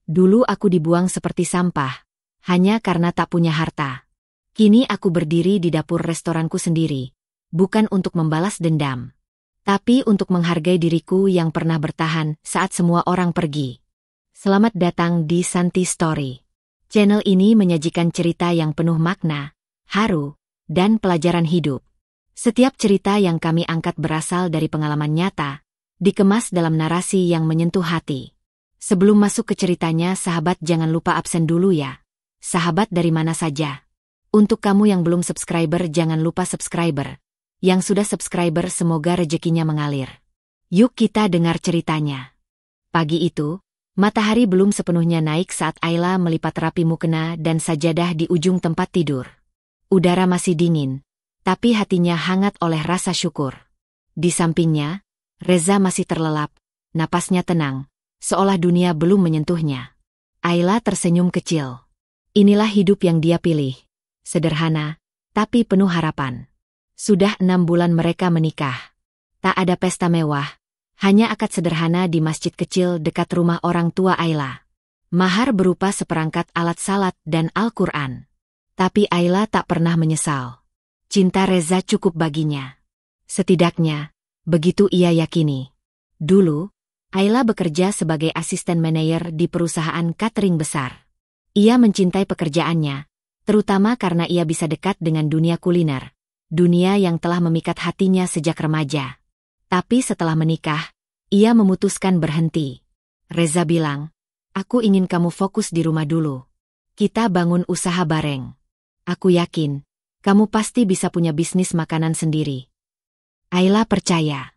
Dulu aku dibuang seperti sampah, hanya karena tak punya harta. Kini aku berdiri di dapur restoranku sendiri, bukan untuk membalas dendam, tapi untuk menghargai diriku yang pernah bertahan saat semua orang pergi. Selamat datang di Santi Story. Channel ini menyajikan cerita yang penuh makna, haru, dan pelajaran hidup. Setiap cerita yang kami angkat berasal dari pengalaman nyata, dikemas dalam narasi yang menyentuh hati. Sebelum masuk ke ceritanya, sahabat jangan lupa absen dulu ya. Sahabat dari mana saja. Untuk kamu yang belum subscriber jangan lupa subscriber. Yang sudah subscriber semoga rezekinya mengalir. Yuk kita dengar ceritanya. Pagi itu, matahari belum sepenuhnya naik saat Ayla melipat rapi mukena dan sajadah di ujung tempat tidur. Udara masih dingin, tapi hatinya hangat oleh rasa syukur. Di sampingnya, Reza masih terlelap, napasnya tenang, seolah dunia belum menyentuhnya. Ayla tersenyum kecil. Inilah hidup yang dia pilih. Sederhana, tapi penuh harapan. Sudah 6 bulan mereka menikah. Tak ada pesta mewah, hanya akad sederhana di masjid kecil dekat rumah orang tua Ayla. Mahar berupa seperangkat alat salat dan Al-Quran. Tapi Ayla tak pernah menyesal. Cinta Reza cukup baginya. Setidaknya, begitu ia yakini. Dulu, Ayla bekerja sebagai asisten manajer di perusahaan catering besar. Ia mencintai pekerjaannya, terutama karena ia bisa dekat dengan dunia kuliner, dunia yang telah memikat hatinya sejak remaja. Tapi setelah menikah, ia memutuskan berhenti. Reza bilang, "Aku ingin kamu fokus di rumah dulu. Kita bangun usaha bareng. Aku yakin, kamu pasti bisa punya bisnis makanan sendiri." Ayla percaya.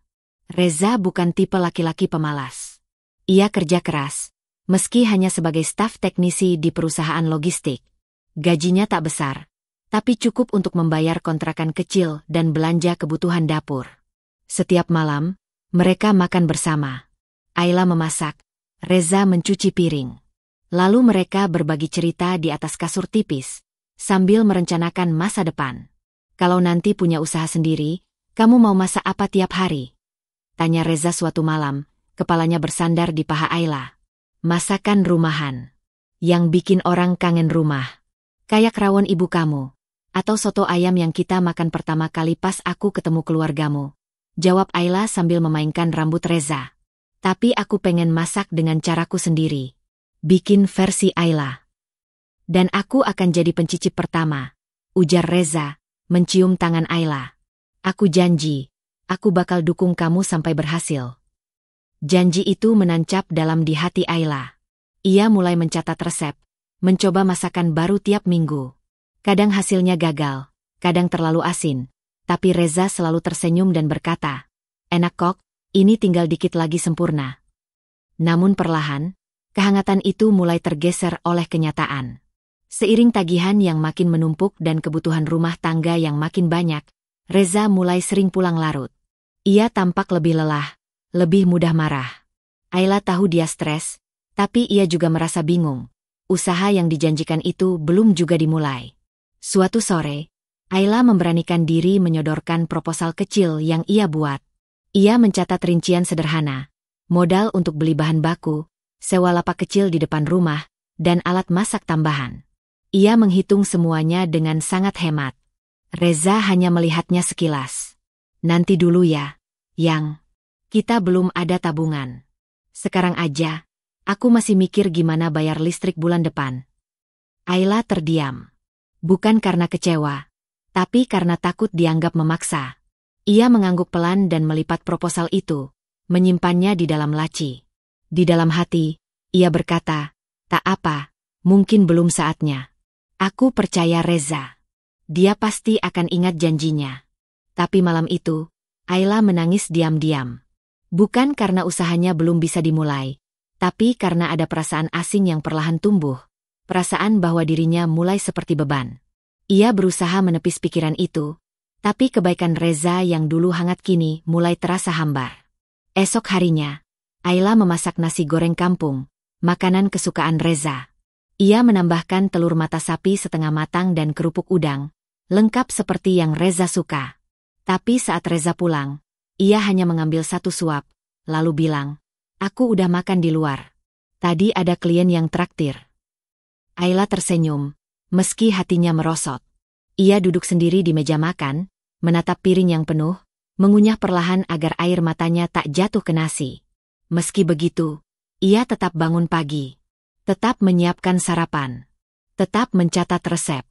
Reza bukan tipe laki-laki pemalas. Ia kerja keras, meski hanya sebagai staf teknisi di perusahaan logistik. Gajinya tak besar, tapi cukup untuk membayar kontrakan kecil dan belanja kebutuhan dapur. Setiap malam, mereka makan bersama. Ayla memasak, Reza mencuci piring. Lalu mereka berbagi cerita di atas kasur tipis, sambil merencanakan masa depan. "Kalau nanti punya usaha sendiri, kamu mau masak apa tiap hari?" tanya Reza suatu malam, kepalanya bersandar di paha Ayla. "Masakan rumahan. Yang bikin orang kangen rumah. Kayak rawon ibu kamu. Atau soto ayam yang kita makan pertama kali pas aku ketemu keluargamu," jawab Ayla sambil memainkan rambut Reza. "Tapi aku pengen masak dengan caraku sendiri. Bikin versi Ayla. Dan aku akan jadi pencicip pertama," ujar Reza, mencium tangan Ayla. "Aku janji. Aku bakal dukung kamu sampai berhasil." Janji itu menancap dalam di hati Ayla. Ia mulai mencatat resep, mencoba masakan baru tiap minggu. Kadang hasilnya gagal, kadang terlalu asin, tapi Reza selalu tersenyum dan berkata, "Enak kok, ini tinggal dikit lagi sempurna." Namun perlahan, kehangatan itu mulai tergeser oleh kenyataan. Seiring tagihan yang makin menumpuk dan kebutuhan rumah tangga yang makin banyak, Reza mulai sering pulang larut. Ia tampak lebih lelah, lebih mudah marah. Ayla tahu dia stres, tapi ia juga merasa bingung. Usaha yang dijanjikan itu belum juga dimulai. Suatu sore, Ayla memberanikan diri menyodorkan proposal kecil yang ia buat. Ia mencatat rincian sederhana, modal untuk beli bahan baku, sewa lapak kecil di depan rumah, dan alat masak tambahan. Ia menghitung semuanya dengan sangat hemat. Reza hanya melihatnya sekilas. "Nanti dulu ya, Yang. Kita belum ada tabungan. Sekarang aja, aku masih mikir gimana bayar listrik bulan depan." Ayla terdiam. Bukan karena kecewa, tapi karena takut dianggap memaksa. Ia mengangguk pelan dan melipat proposal itu, menyimpannya di dalam laci. Di dalam hati, ia berkata, "Tak apa, mungkin belum saatnya." Aku percaya Reza. Dia pasti akan ingat janjinya. Tapi malam itu, Ayla menangis diam-diam. Bukan karena usahanya belum bisa dimulai, tapi karena ada perasaan asing yang perlahan tumbuh. Perasaan bahwa dirinya mulai seperti beban. Ia berusaha menepis pikiran itu, tapi kebaikan Reza yang dulu hangat kini mulai terasa hambar. Esok harinya, Ayla memasak nasi goreng kampung, makanan kesukaan Reza. Ia menambahkan telur mata sapi setengah matang dan kerupuk udang, lengkap seperti yang Reza suka. Tapi saat Reza pulang, ia hanya mengambil 1 suap, lalu bilang, "Aku udah makan di luar." Tadi ada klien yang traktir. Ayla tersenyum, meski hatinya merosot. Ia duduk sendiri di meja makan, menatap piring yang penuh, mengunyah perlahan agar air matanya tak jatuh ke nasi. Meski begitu, ia tetap bangun pagi. Tetap menyiapkan sarapan. Tetap mencatat resep.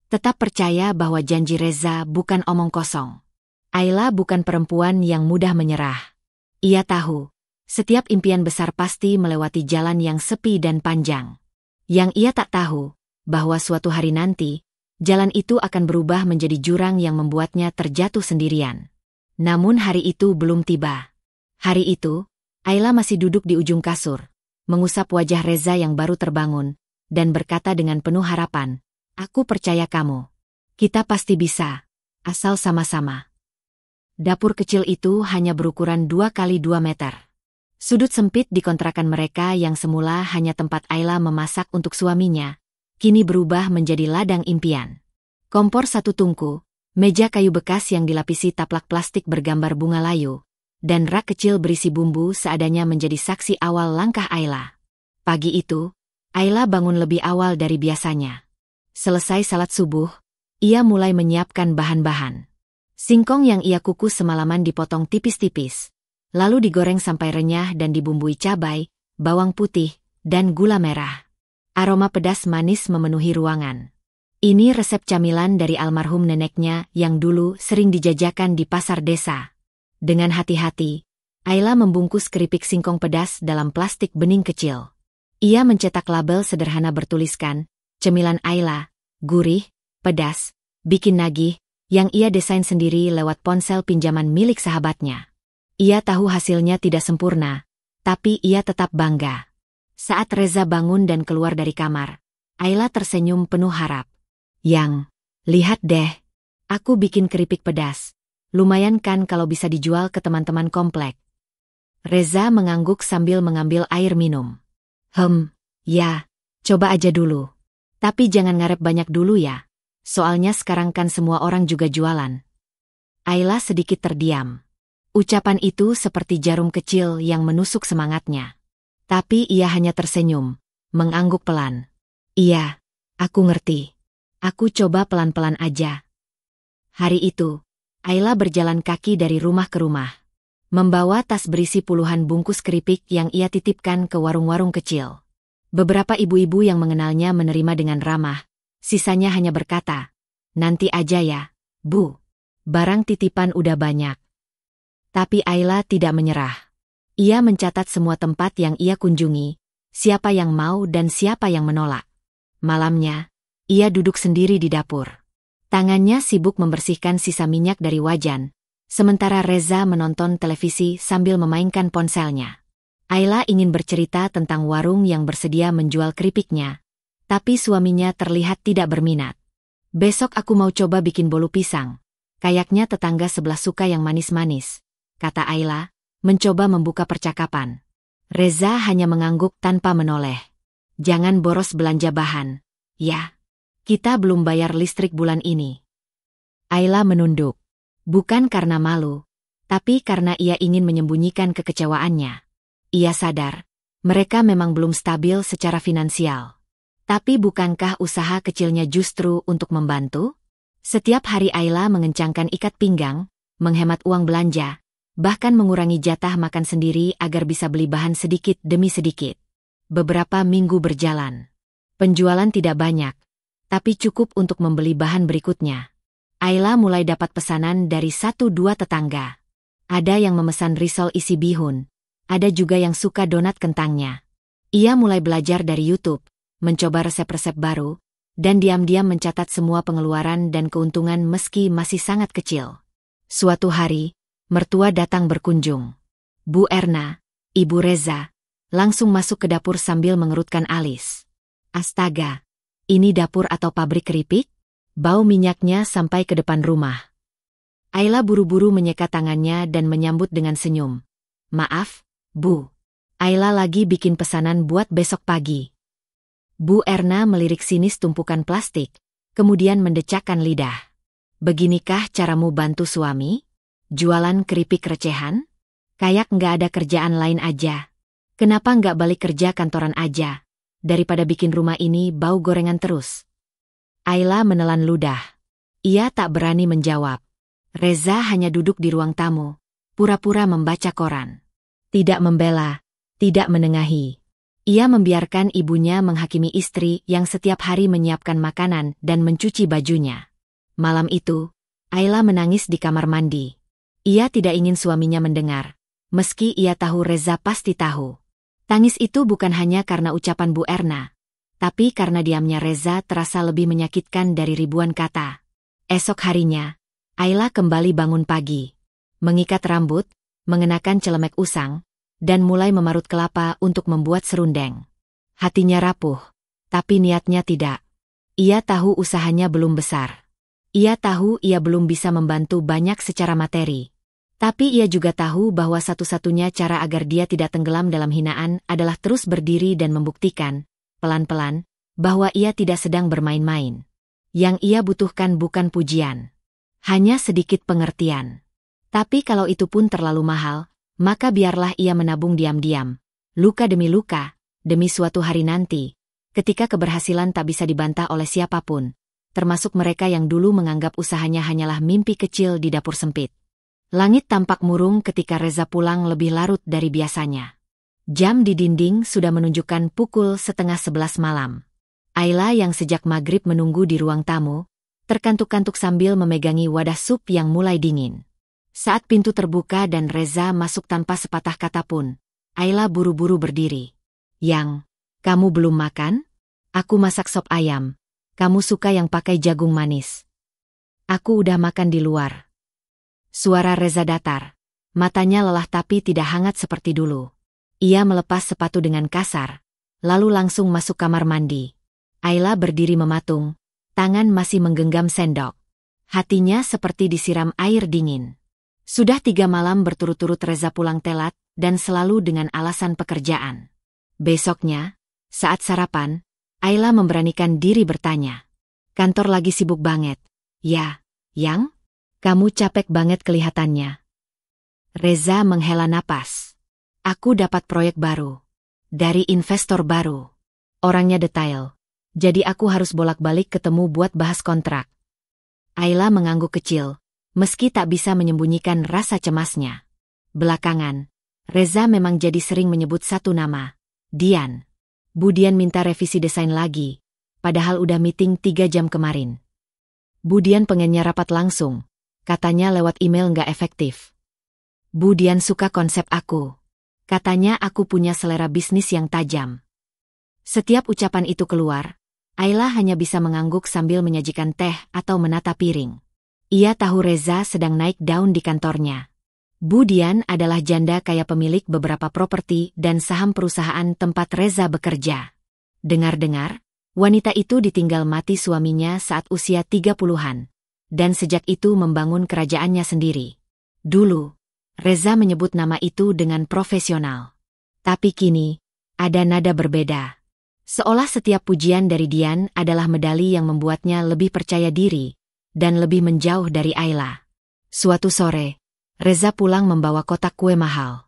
Tetap percaya bahwa janji Reza bukan omong kosong. Ayla bukan perempuan yang mudah menyerah. Ia tahu, setiap impian besar pasti melewati jalan yang sepi dan panjang. Yang ia tak tahu, bahwa suatu hari nanti, jalan itu akan berubah menjadi jurang yang membuatnya terjatuh sendirian. Namun hari itu belum tiba. Hari itu, Ayla masih duduk di ujung kasur, mengusap wajah Reza yang baru terbangun, dan berkata dengan penuh harapan, "Aku percaya kamu. Kita pasti bisa, asal sama-sama." Dapur kecil itu hanya berukuran 2 kali 2 meter. Sudut sempit di kontrakan mereka yang semula hanya tempat Ayla memasak untuk suaminya, kini berubah menjadi ladang impian. Kompor 1 tungku, meja kayu bekas yang dilapisi taplak plastik bergambar bunga layu, dan rak kecil berisi bumbu seadanya menjadi saksi awal langkah Ayla. Pagi itu, Ayla bangun lebih awal dari biasanya. Selesai salat subuh, ia mulai menyiapkan bahan-bahan. Singkong yang ia kukus semalaman dipotong tipis-tipis, lalu digoreng sampai renyah dan dibumbui cabai, bawang putih, dan gula merah. Aroma pedas manis memenuhi ruangan. Ini resep camilan dari almarhum neneknya yang dulu sering dijajakan di pasar desa. Dengan hati-hati, Ayla membungkus keripik singkong pedas dalam plastik bening kecil. Ia mencetak label sederhana bertuliskan, "Cemilan Ayla, gurih, pedas, bikin nagih," yang ia desain sendiri lewat ponsel pinjaman milik sahabatnya. Ia tahu hasilnya tidak sempurna, tapi ia tetap bangga. Saat Reza bangun dan keluar dari kamar, Ayla tersenyum penuh harap. "Yang, lihat deh, aku bikin keripik pedas. Lumayan kan kalau bisa dijual ke teman-teman komplek." Reza mengangguk sambil mengambil air minum. Ya, coba aja dulu. Tapi jangan ngarep banyak dulu ya. Soalnya sekarang kan semua orang juga jualan." Ayla sedikit terdiam. Ucapan itu seperti jarum kecil yang menusuk semangatnya. Tapi ia hanya tersenyum, mengangguk pelan. "Iya, aku ngerti. Aku coba pelan-pelan aja." Hari itu, Ayla berjalan kaki dari rumah ke rumah. Membawa tas berisi puluhan bungkus keripik yang ia titipkan ke warung-warung kecil. Beberapa ibu-ibu yang mengenalnya menerima dengan ramah. Sisanya hanya berkata, "Nanti aja ya, Bu. Barang titipan udah banyak." Tapi Ayla tidak menyerah. Ia mencatat semua tempat yang ia kunjungi, siapa yang mau dan siapa yang menolak. Malamnya, ia duduk sendiri di dapur. Tangannya sibuk membersihkan sisa minyak dari wajan, sementara Reza menonton televisi sambil memainkan ponselnya. Ayla ingin bercerita tentang warung yang bersedia menjual keripiknya, tapi suaminya terlihat tidak berminat. "Besok aku mau coba bikin bolu pisang. Kayaknya tetangga sebelah suka yang manis-manis," kata Ayla, mencoba membuka percakapan. Reza hanya mengangguk tanpa menoleh. "Jangan boros belanja bahan, ya. Kita belum bayar listrik bulan ini." Ayla menunduk. Bukan karena malu, tapi karena ia ingin menyembunyikan kekecewaannya. Ia sadar, mereka memang belum stabil secara finansial. Tapi bukankah usaha kecilnya justru untuk membantu? Setiap hari Ayla mengencangkan ikat pinggang, menghemat uang belanja, bahkan mengurangi jatah makan sendiri agar bisa beli bahan sedikit demi sedikit. Beberapa minggu berjalan. Penjualan tidak banyak, tapi cukup untuk membeli bahan berikutnya. Ayla mulai dapat pesanan dari 1-2 tetangga. Ada yang memesan risol isi bihun, ada juga yang suka donat kentangnya. Ia mulai belajar dari YouTube, mencoba resep-resep baru, dan diam-diam mencatat semua pengeluaran dan keuntungan meski masih sangat kecil. Suatu hari, mertua datang berkunjung. Bu Erna, Ibu Reza, langsung masuk ke dapur sambil mengerutkan alis. "Astaga, ini dapur atau pabrik keripik?" Bau minyaknya sampai ke depan rumah. Ayla buru-buru menyeka tangannya dan menyambut dengan senyum. "Maaf, Bu. Ayla lagi bikin pesanan buat besok pagi." Bu Erna melirik sinis tumpukan plastik, kemudian mendecakkan lidah. "Beginikah caramu bantu suami? Jualan keripik recehan? Kayak nggak ada kerjaan lain aja." Kenapa nggak balik kerja kantoran aja? Daripada bikin rumah ini bau gorengan terus. Ayla menelan ludah. Ia tak berani menjawab. Reza hanya duduk di ruang tamu, pura-pura membaca koran. Tidak membela, tidak menengahi. Ia membiarkan ibunya menghakimi istri yang setiap hari menyiapkan makanan dan mencuci bajunya. Malam itu, Ayla menangis di kamar mandi. Ia tidak ingin suaminya mendengar, meski ia tahu Reza pasti tahu. Tangis itu bukan hanya karena ucapan Bu Erna, tapi karena diamnya Reza terasa lebih menyakitkan dari ribuan kata. Esok harinya, Ayla kembali bangun pagi, mengikat rambut, mengenakan celemek usang, dan mulai memarut kelapa untuk membuat serundeng. Hatinya rapuh, tapi niatnya tidak. Ia tahu usahanya belum besar. Ia tahu ia belum bisa membantu banyak secara materi. Tapi ia juga tahu bahwa satu-satunya cara agar dia tidak tenggelam dalam hinaan adalah terus berdiri dan membuktikan, pelan-pelan, bahwa ia tidak sedang bermain-main. Yang ia butuhkan bukan pujian, hanya sedikit pengertian. Tapi kalau itu pun terlalu mahal, maka biarlah ia menabung diam-diam, luka demi luka, demi suatu hari nanti, ketika keberhasilan tak bisa dibantah oleh siapapun, termasuk mereka yang dulu menganggap usahanya hanyalah mimpi kecil di dapur sempit. Langit tampak murung ketika Reza pulang lebih larut dari biasanya. Jam di dinding sudah menunjukkan pukul 10:30 malam. Ayla yang sejak maghrib menunggu di ruang tamu, terkantuk-kantuk sambil memegangi wadah sup yang mulai dingin. Saat pintu terbuka dan Reza masuk tanpa sepatah kata pun, Ayla buru-buru berdiri. "Yang, kamu belum makan? Aku masak sop ayam. Kamu suka yang pakai jagung manis." "Aku udah makan di luar." Suara Reza datar. Matanya lelah tapi tidak hangat seperti dulu. Ia melepas sepatu dengan kasar, lalu langsung masuk kamar mandi. Ayla berdiri mematung, tangan masih menggenggam sendok. Hatinya seperti disiram air dingin. Sudah 3 malam berturut-turut Reza pulang telat, dan selalu dengan alasan pekerjaan. Besoknya, saat sarapan, Ayla memberanikan diri bertanya. "Kantor lagi sibuk banget." "Ya, Yang? Kamu capek banget kelihatannya." Reza menghela napas. "Aku dapat proyek baru. Dari investor baru. Orangnya detail. Jadi aku harus bolak-balik ketemu buat bahas kontrak." Ayla mengangguk kecil, meski tak bisa menyembunyikan rasa cemasnya. Belakangan, Reza memang jadi sering menyebut satu nama, Dian. Bu Dian minta revisi desain lagi, padahal udah meeting 3 jam kemarin. Bu Dian pengennya rapat langsung, katanya lewat email nggak efektif. Bu Dian suka konsep aku. Katanya aku punya selera bisnis yang tajam. Setiap ucapan itu keluar, Ayla hanya bisa mengangguk sambil menyajikan teh atau menata piring. Ia tahu Reza sedang naik daun di kantornya. Bu Dian adalah janda kaya pemilik beberapa properti dan saham perusahaan tempat Reza bekerja. Dengar-dengar, wanita itu ditinggal mati suaminya saat usia 30-an, dan sejak itu membangun kerajaannya sendiri. Dulu, Reza menyebut nama itu dengan profesional. Tapi kini, ada nada berbeda. Seolah setiap pujian dari Dian adalah medali yang membuatnya lebih percaya diri dan lebih menjauh dari Ayla. Suatu sore, Reza pulang membawa kotak kue mahal.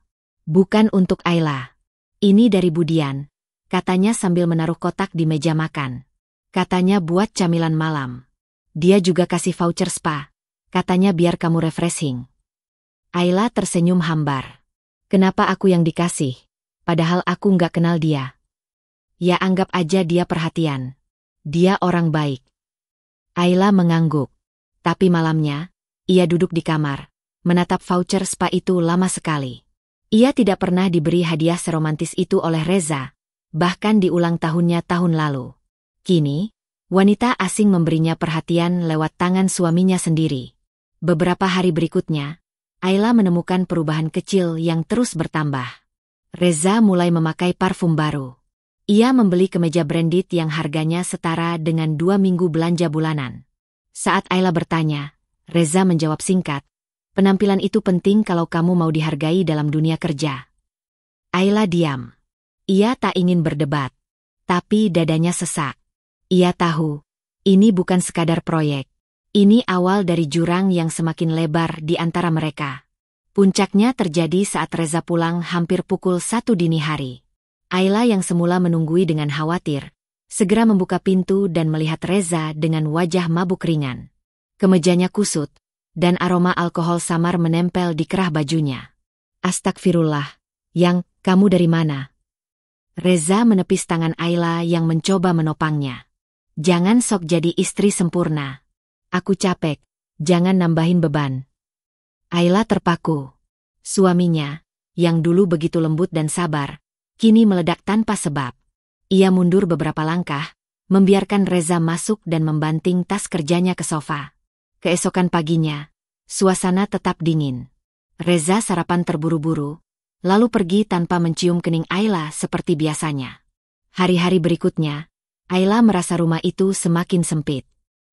"Bukan untuk Ayla. Ini dari Bu Dian," katanya sambil menaruh kotak di meja makan. "Katanya buat camilan malam. Dia juga kasih voucher spa. Katanya biar kamu refreshing." Ayla tersenyum hambar. "Kenapa aku yang dikasih? Padahal aku nggak kenal dia." "Ya anggap aja dia perhatian. Dia orang baik." Ayla mengangguk. Tapi malamnya, ia duduk di kamar, menatap voucher spa itu lama sekali. Ia tidak pernah diberi hadiah seromantis itu oleh Reza, bahkan di ulang tahunnya tahun lalu. Kini, wanita asing memberinya perhatian lewat tangan suaminya sendiri. Beberapa hari berikutnya, Ayla menemukan perubahan kecil yang terus bertambah. Reza mulai memakai parfum baru. Ia membeli kemeja branded yang harganya setara dengan 2 minggu belanja bulanan. Saat Ayla bertanya, Reza menjawab singkat, "Penampilan itu penting kalau kamu mau dihargai dalam dunia kerja." Ayla diam. Ia tak ingin berdebat, tapi dadanya sesak. Ia tahu, ini bukan sekadar proyek. Ini awal dari jurang yang semakin lebar di antara mereka. Puncaknya terjadi saat Reza pulang hampir pukul 1 dini hari. Ayla yang semula menunggui dengan khawatir, segera membuka pintu dan melihat Reza dengan wajah mabuk ringan. Kemejanya kusut, dan aroma alkohol samar menempel di kerah bajunya. Astagfirullah, Yang, kamu dari mana? Reza menepis tangan Ayla yang mencoba menopangnya. Jangan sok jadi istri sempurna. Aku capek, jangan nambahin beban. Ayla terpaku. Suaminya, yang dulu begitu lembut dan sabar, kini meledak tanpa sebab. Ia mundur beberapa langkah, membiarkan Reza masuk dan membanting tas kerjanya ke sofa. Keesokan paginya, suasana tetap dingin. Reza sarapan terburu-buru, lalu pergi tanpa mencium kening Ayla seperti biasanya. Hari-hari berikutnya, Ayla merasa rumah itu semakin sempit.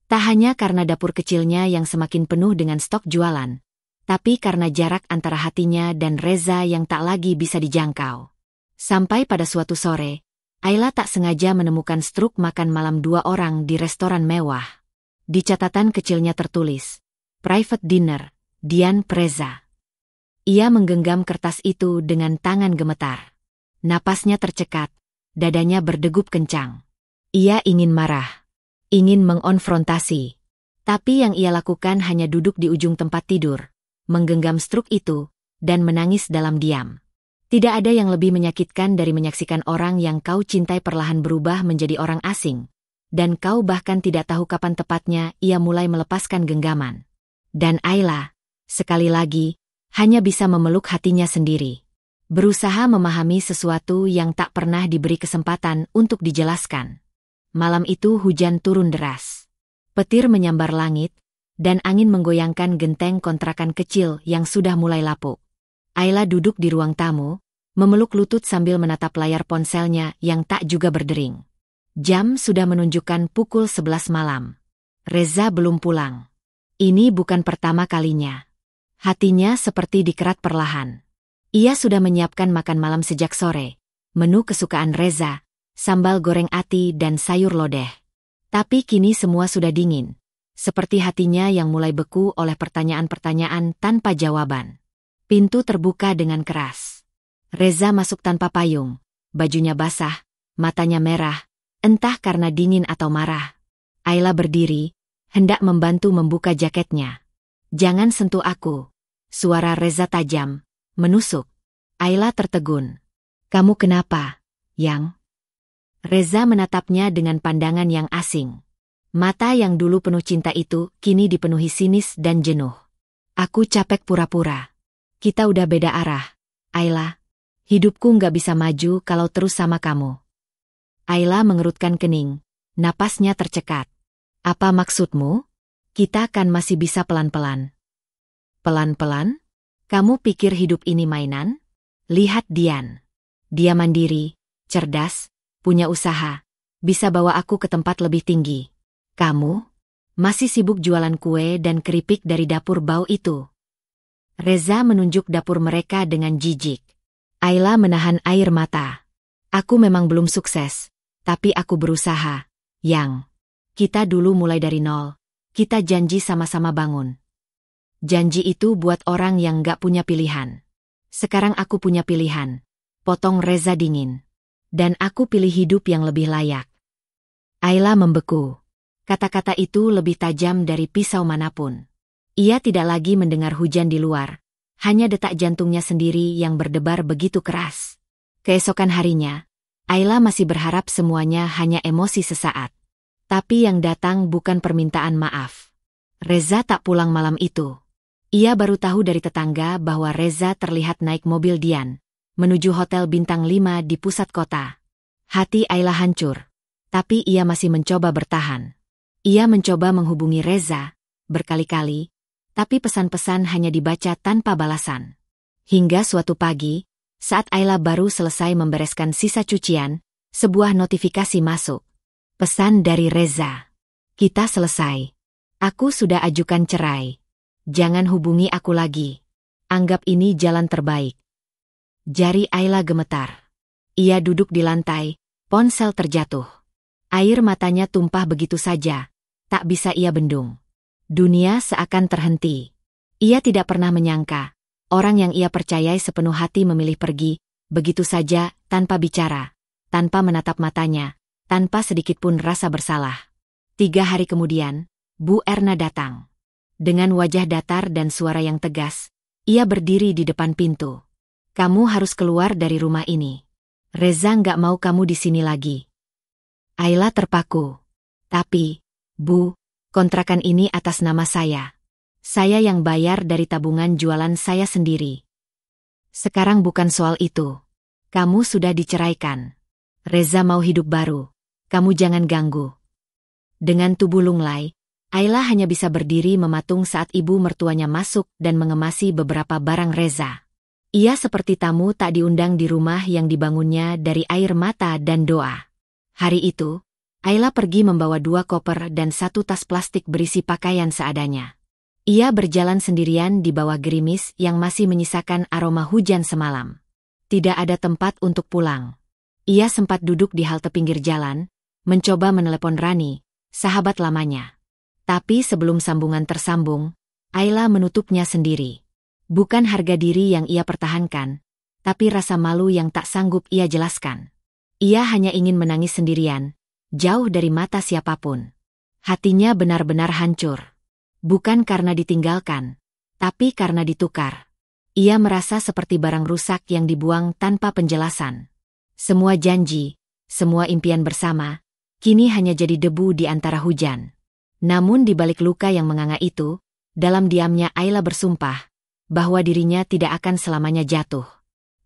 Tak hanya karena dapur kecilnya yang semakin penuh dengan stok jualan, tapi karena jarak antara hatinya dan Reza yang tak lagi bisa dijangkau. Sampai pada suatu sore, Ayla tak sengaja menemukan struk makan malam 2 orang di restoran mewah. Di catatan kecilnya tertulis, "Private Dinner, Dian Preza." Ia menggenggam kertas itu dengan tangan gemetar. Napasnya tercekat, dadanya berdegup kencang. Ia ingin marah, ingin mengonfrontasi. Tapi yang ia lakukan hanya duduk di ujung tempat tidur, menggenggam struk itu, dan menangis dalam diam. Tidak ada yang lebih menyakitkan dari menyaksikan orang yang kau cintai perlahan berubah menjadi orang asing, dan kau bahkan tidak tahu kapan tepatnya ia mulai melepaskan genggaman. Dan Ayla, sekali lagi, hanya bisa memeluk hatinya sendiri. Berusaha memahami sesuatu yang tak pernah diberi kesempatan untuk dijelaskan. Malam itu hujan turun deras. Petir menyambar langit, dan angin menggoyangkan genteng kontrakan kecil yang sudah mulai lapuk. Ayla duduk di ruang tamu, memeluk lutut sambil menatap layar ponselnya yang tak juga berdering. Jam sudah menunjukkan pukul 11 malam. Reza belum pulang. Ini bukan pertama kalinya. Hatinya seperti dikerat perlahan. Ia sudah menyiapkan makan malam sejak sore, menu kesukaan Reza, sambal goreng ati dan sayur lodeh. Tapi kini semua sudah dingin, seperti hatinya yang mulai beku oleh pertanyaan-pertanyaan tanpa jawaban. Pintu terbuka dengan keras. Reza masuk tanpa payung, bajunya basah, matanya merah, entah karena dingin atau marah. Ayla berdiri, hendak membantu membuka jaketnya. "Jangan sentuh aku." Suara Reza tajam, menusuk. Ayla tertegun. "Kamu kenapa, Yang?" Reza menatapnya dengan pandangan yang asing. Mata yang dulu penuh cinta itu kini dipenuhi sinis dan jenuh. "Aku capek pura-pura. Kita udah beda arah, Ayla. Hidupku nggak bisa maju kalau terus sama kamu." Ayla mengerutkan kening, napasnya tercekat. "Apa maksudmu? Kita kan masih bisa pelan-pelan." "Pelan-pelan? Kamu pikir hidup ini mainan? Lihat Dian. Dia mandiri, cerdas, punya usaha, bisa bawa aku ke tempat lebih tinggi. Kamu masih sibuk jualan kue dan keripik dari dapur bau itu." Reza menunjuk dapur mereka dengan jijik. Ayla menahan air mata. "Aku memang belum sukses, tapi aku berusaha, Yang. Kita dulu mulai dari nol, kita janji sama-sama bangun. Janji itu buat orang yang gak punya pilihan. Sekarang aku punya pilihan," potong Reza dingin. "Dan aku pilih hidup yang lebih layak." Ayla membeku. Kata-kata itu lebih tajam dari pisau manapun. Ia tidak lagi mendengar hujan di luar, hanya detak jantungnya sendiri yang berdebar begitu keras. Keesokan harinya, Ayla masih berharap semuanya hanya emosi sesaat. Tapi yang datang bukan permintaan maaf. Reza tak pulang malam itu. Ia baru tahu dari tetangga bahwa Reza terlihat naik mobil Dian, menuju hotel bintang 5 di pusat kota. Hati Ayla hancur, tapi ia masih mencoba bertahan. Ia mencoba menghubungi Reza, berkali-kali, tapi pesan-pesan hanya dibaca tanpa balasan. Hingga suatu pagi, saat Ayla baru selesai membereskan sisa cucian, sebuah notifikasi masuk. Pesan dari Reza. "Kita selesai. Aku sudah ajukan cerai. Jangan hubungi aku lagi. Anggap ini jalan terbaik." Jari Ayla gemetar. Ia duduk di lantai, ponsel terjatuh. Air matanya tumpah begitu saja, tak bisa ia bendung. Dunia seakan terhenti. Ia tidak pernah menyangka, Orang yang ia percayai sepenuh hati memilih pergi, begitu saja, tanpa bicara, tanpa menatap matanya, tanpa sedikitpun rasa bersalah. 3 hari kemudian, Bu Erna datang. Dengan wajah datar dan suara yang tegas, ia berdiri di depan pintu. Kamu harus keluar dari rumah ini. Reza nggak mau kamu di sini lagi. Ayla terpaku. Tapi, Bu, kontrakan ini atas nama saya. Saya yang bayar dari tabungan jualan saya sendiri. Sekarang bukan soal itu. Kamu sudah diceraikan. Reza mau hidup baru. Kamu jangan ganggu. Dengan tubuh lunglai, Ayla hanya bisa berdiri mematung saat ibu mertuanya masuk dan mengemasi beberapa barang Reza. Ia seperti tamu tak diundang di rumah yang dibangunnya dari air mata dan doa. Hari itu, Ayla pergi membawa 2 koper dan 1 tas plastik berisi pakaian seadanya. Ia berjalan sendirian di bawah gerimis yang masih menyisakan aroma hujan semalam. Tidak ada tempat untuk pulang. Ia sempat duduk di halte pinggir jalan, mencoba menelepon Rani, sahabat lamanya. Tapi sebelum sambungan tersambung, Ayla menutupnya sendiri. Bukan harga diri yang ia pertahankan, tapi rasa malu yang tak sanggup ia jelaskan. Ia hanya ingin menangis sendirian, jauh dari mata siapapun. Hatinya benar-benar hancur. Bukan karena ditinggalkan, tapi karena ditukar. Ia merasa seperti barang rusak yang dibuang tanpa penjelasan. Semua janji, semua impian bersama, kini hanya jadi debu di antara hujan. Namun di balik luka yang menganga itu, dalam diamnya Ayla bersumpah bahwa dirinya tidak akan selamanya jatuh.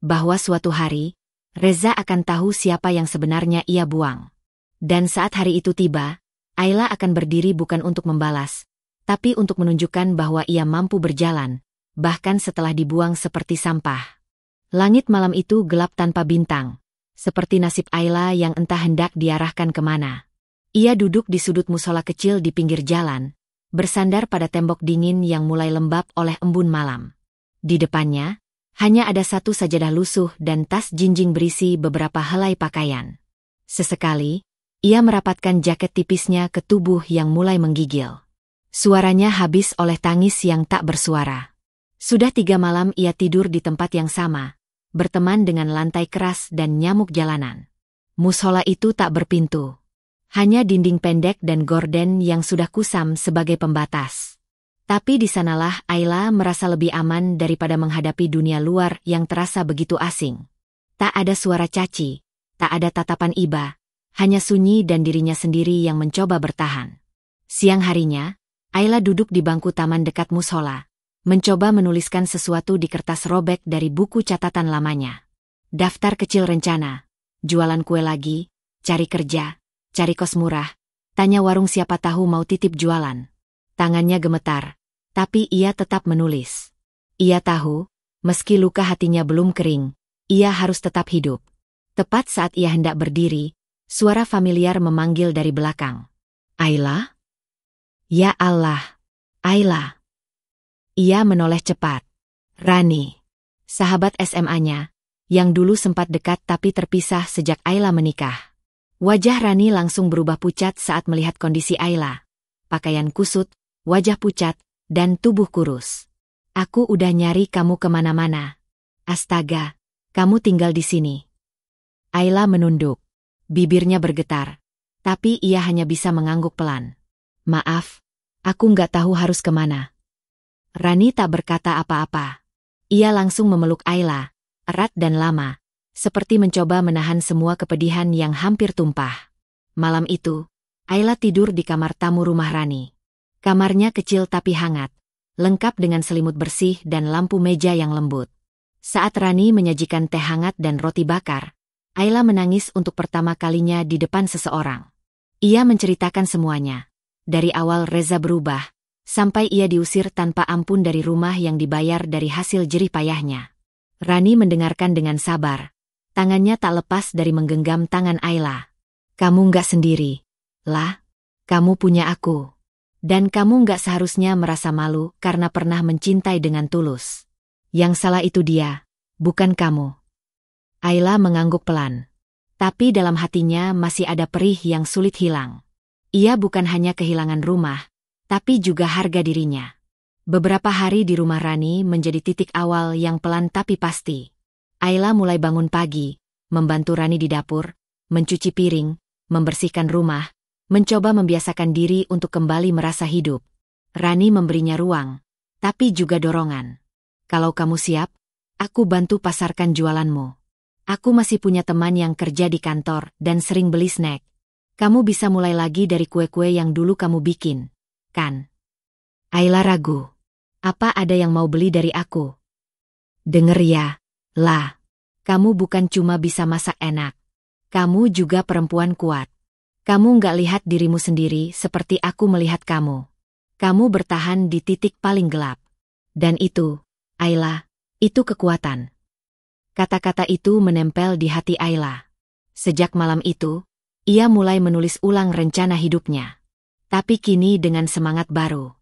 Bahwa suatu hari, Reza akan tahu siapa yang sebenarnya ia buang. Dan saat hari itu tiba, Ayla akan berdiri bukan untuk membalas, tapi untuk menunjukkan bahwa ia mampu berjalan, bahkan setelah dibuang seperti sampah. Langit malam itu gelap tanpa bintang, seperti nasib Ayla yang entah hendak diarahkan kemana. Ia duduk di sudut musola kecil di pinggir jalan, bersandar pada tembok dingin yang mulai lembab oleh embun malam. Di depannya, hanya ada 1 sajadah lusuh dan tas jinjing berisi beberapa helai pakaian. Sesekali, ia merapatkan jaket tipisnya ke tubuh yang mulai menggigil. Suaranya habis oleh tangis yang tak bersuara. Sudah 3 malam ia tidur di tempat yang sama, berteman dengan lantai keras dan nyamuk jalanan. Mushola itu tak berpintu. Hanya dinding pendek dan gorden yang sudah kusam sebagai pembatas. Tapi di sanalah Ayla merasa lebih aman daripada menghadapi dunia luar yang terasa begitu asing. Tak ada suara caci, tak ada tatapan iba, hanya sunyi dan dirinya sendiri yang mencoba bertahan. Siang harinya, Ayla duduk di bangku taman dekat mushola, mencoba menuliskan sesuatu di kertas robek dari buku catatan lamanya. Daftar kecil rencana, jualan kue lagi, cari kerja, cari kos murah, tanya warung siapa tahu mau titip jualan. Tangannya gemetar, tapi ia tetap menulis. Ia tahu, meski luka hatinya belum kering, ia harus tetap hidup. Tepat saat ia hendak berdiri, suara familiar memanggil dari belakang. Ayla? Ya Allah, Ayla. Ia menoleh cepat. Rani, sahabat SMA-nya, yang dulu sempat dekat tapi terpisah sejak Ayla menikah. Wajah Rani langsung berubah pucat saat melihat kondisi Ayla. Pakaian kusut, wajah pucat, dan tubuh kurus. Aku udah nyari kamu kemana-mana. Astaga, kamu tinggal di sini. Ayla menunduk. Bibirnya bergetar, tapi ia hanya bisa mengangguk pelan. Maaf, aku nggak tahu harus kemana. Rani tak berkata apa-apa. Ia langsung memeluk Ayla, erat dan lama, seperti mencoba menahan semua kepedihan yang hampir tumpah. Malam itu, Ayla tidur di kamar tamu rumah Rani. Kamarnya kecil tapi hangat, lengkap dengan selimut bersih dan lampu meja yang lembut. Saat Rani menyajikan teh hangat dan roti bakar, Ayla menangis untuk pertama kalinya di depan seseorang. Ia menceritakan semuanya. Dari awal Reza berubah, sampai ia diusir tanpa ampun dari rumah yang dibayar dari hasil jerih payahnya. Rani mendengarkan dengan sabar. Tangannya tak lepas dari menggenggam tangan Ayla. Kamu nggak sendiri, lah. Kamu punya aku. Dan kamu nggak seharusnya merasa malu karena pernah mencintai dengan tulus. Yang salah itu dia, bukan kamu. Ayla mengangguk pelan. Tapi dalam hatinya masih ada perih yang sulit hilang. Ia bukan hanya kehilangan rumah, tapi juga harga dirinya. Beberapa hari di rumah Rani menjadi titik awal yang pelan tapi pasti. Ayla mulai bangun pagi, membantu Rani di dapur, mencuci piring, membersihkan rumah, mencoba membiasakan diri untuk kembali merasa hidup. Rani memberinya ruang, tapi juga dorongan. Kalau kamu siap, aku bantu pasarkan jualanmu. Aku masih punya teman yang kerja di kantor dan sering beli snack. Kamu bisa mulai lagi dari kue-kue yang dulu kamu bikin, kan? Ayla ragu. Apa ada yang mau beli dari aku? Denger ya, lah. Kamu bukan cuma bisa masak enak. Kamu juga perempuan kuat. Kamu nggak lihat dirimu sendiri seperti aku melihat kamu. Kamu bertahan di titik paling gelap. Dan itu, Ayla, itu kekuatan. Kata-kata itu menempel di hati Ayla. Sejak malam itu, ia mulai menulis ulang rencana hidupnya. Tapi kini dengan semangat baru.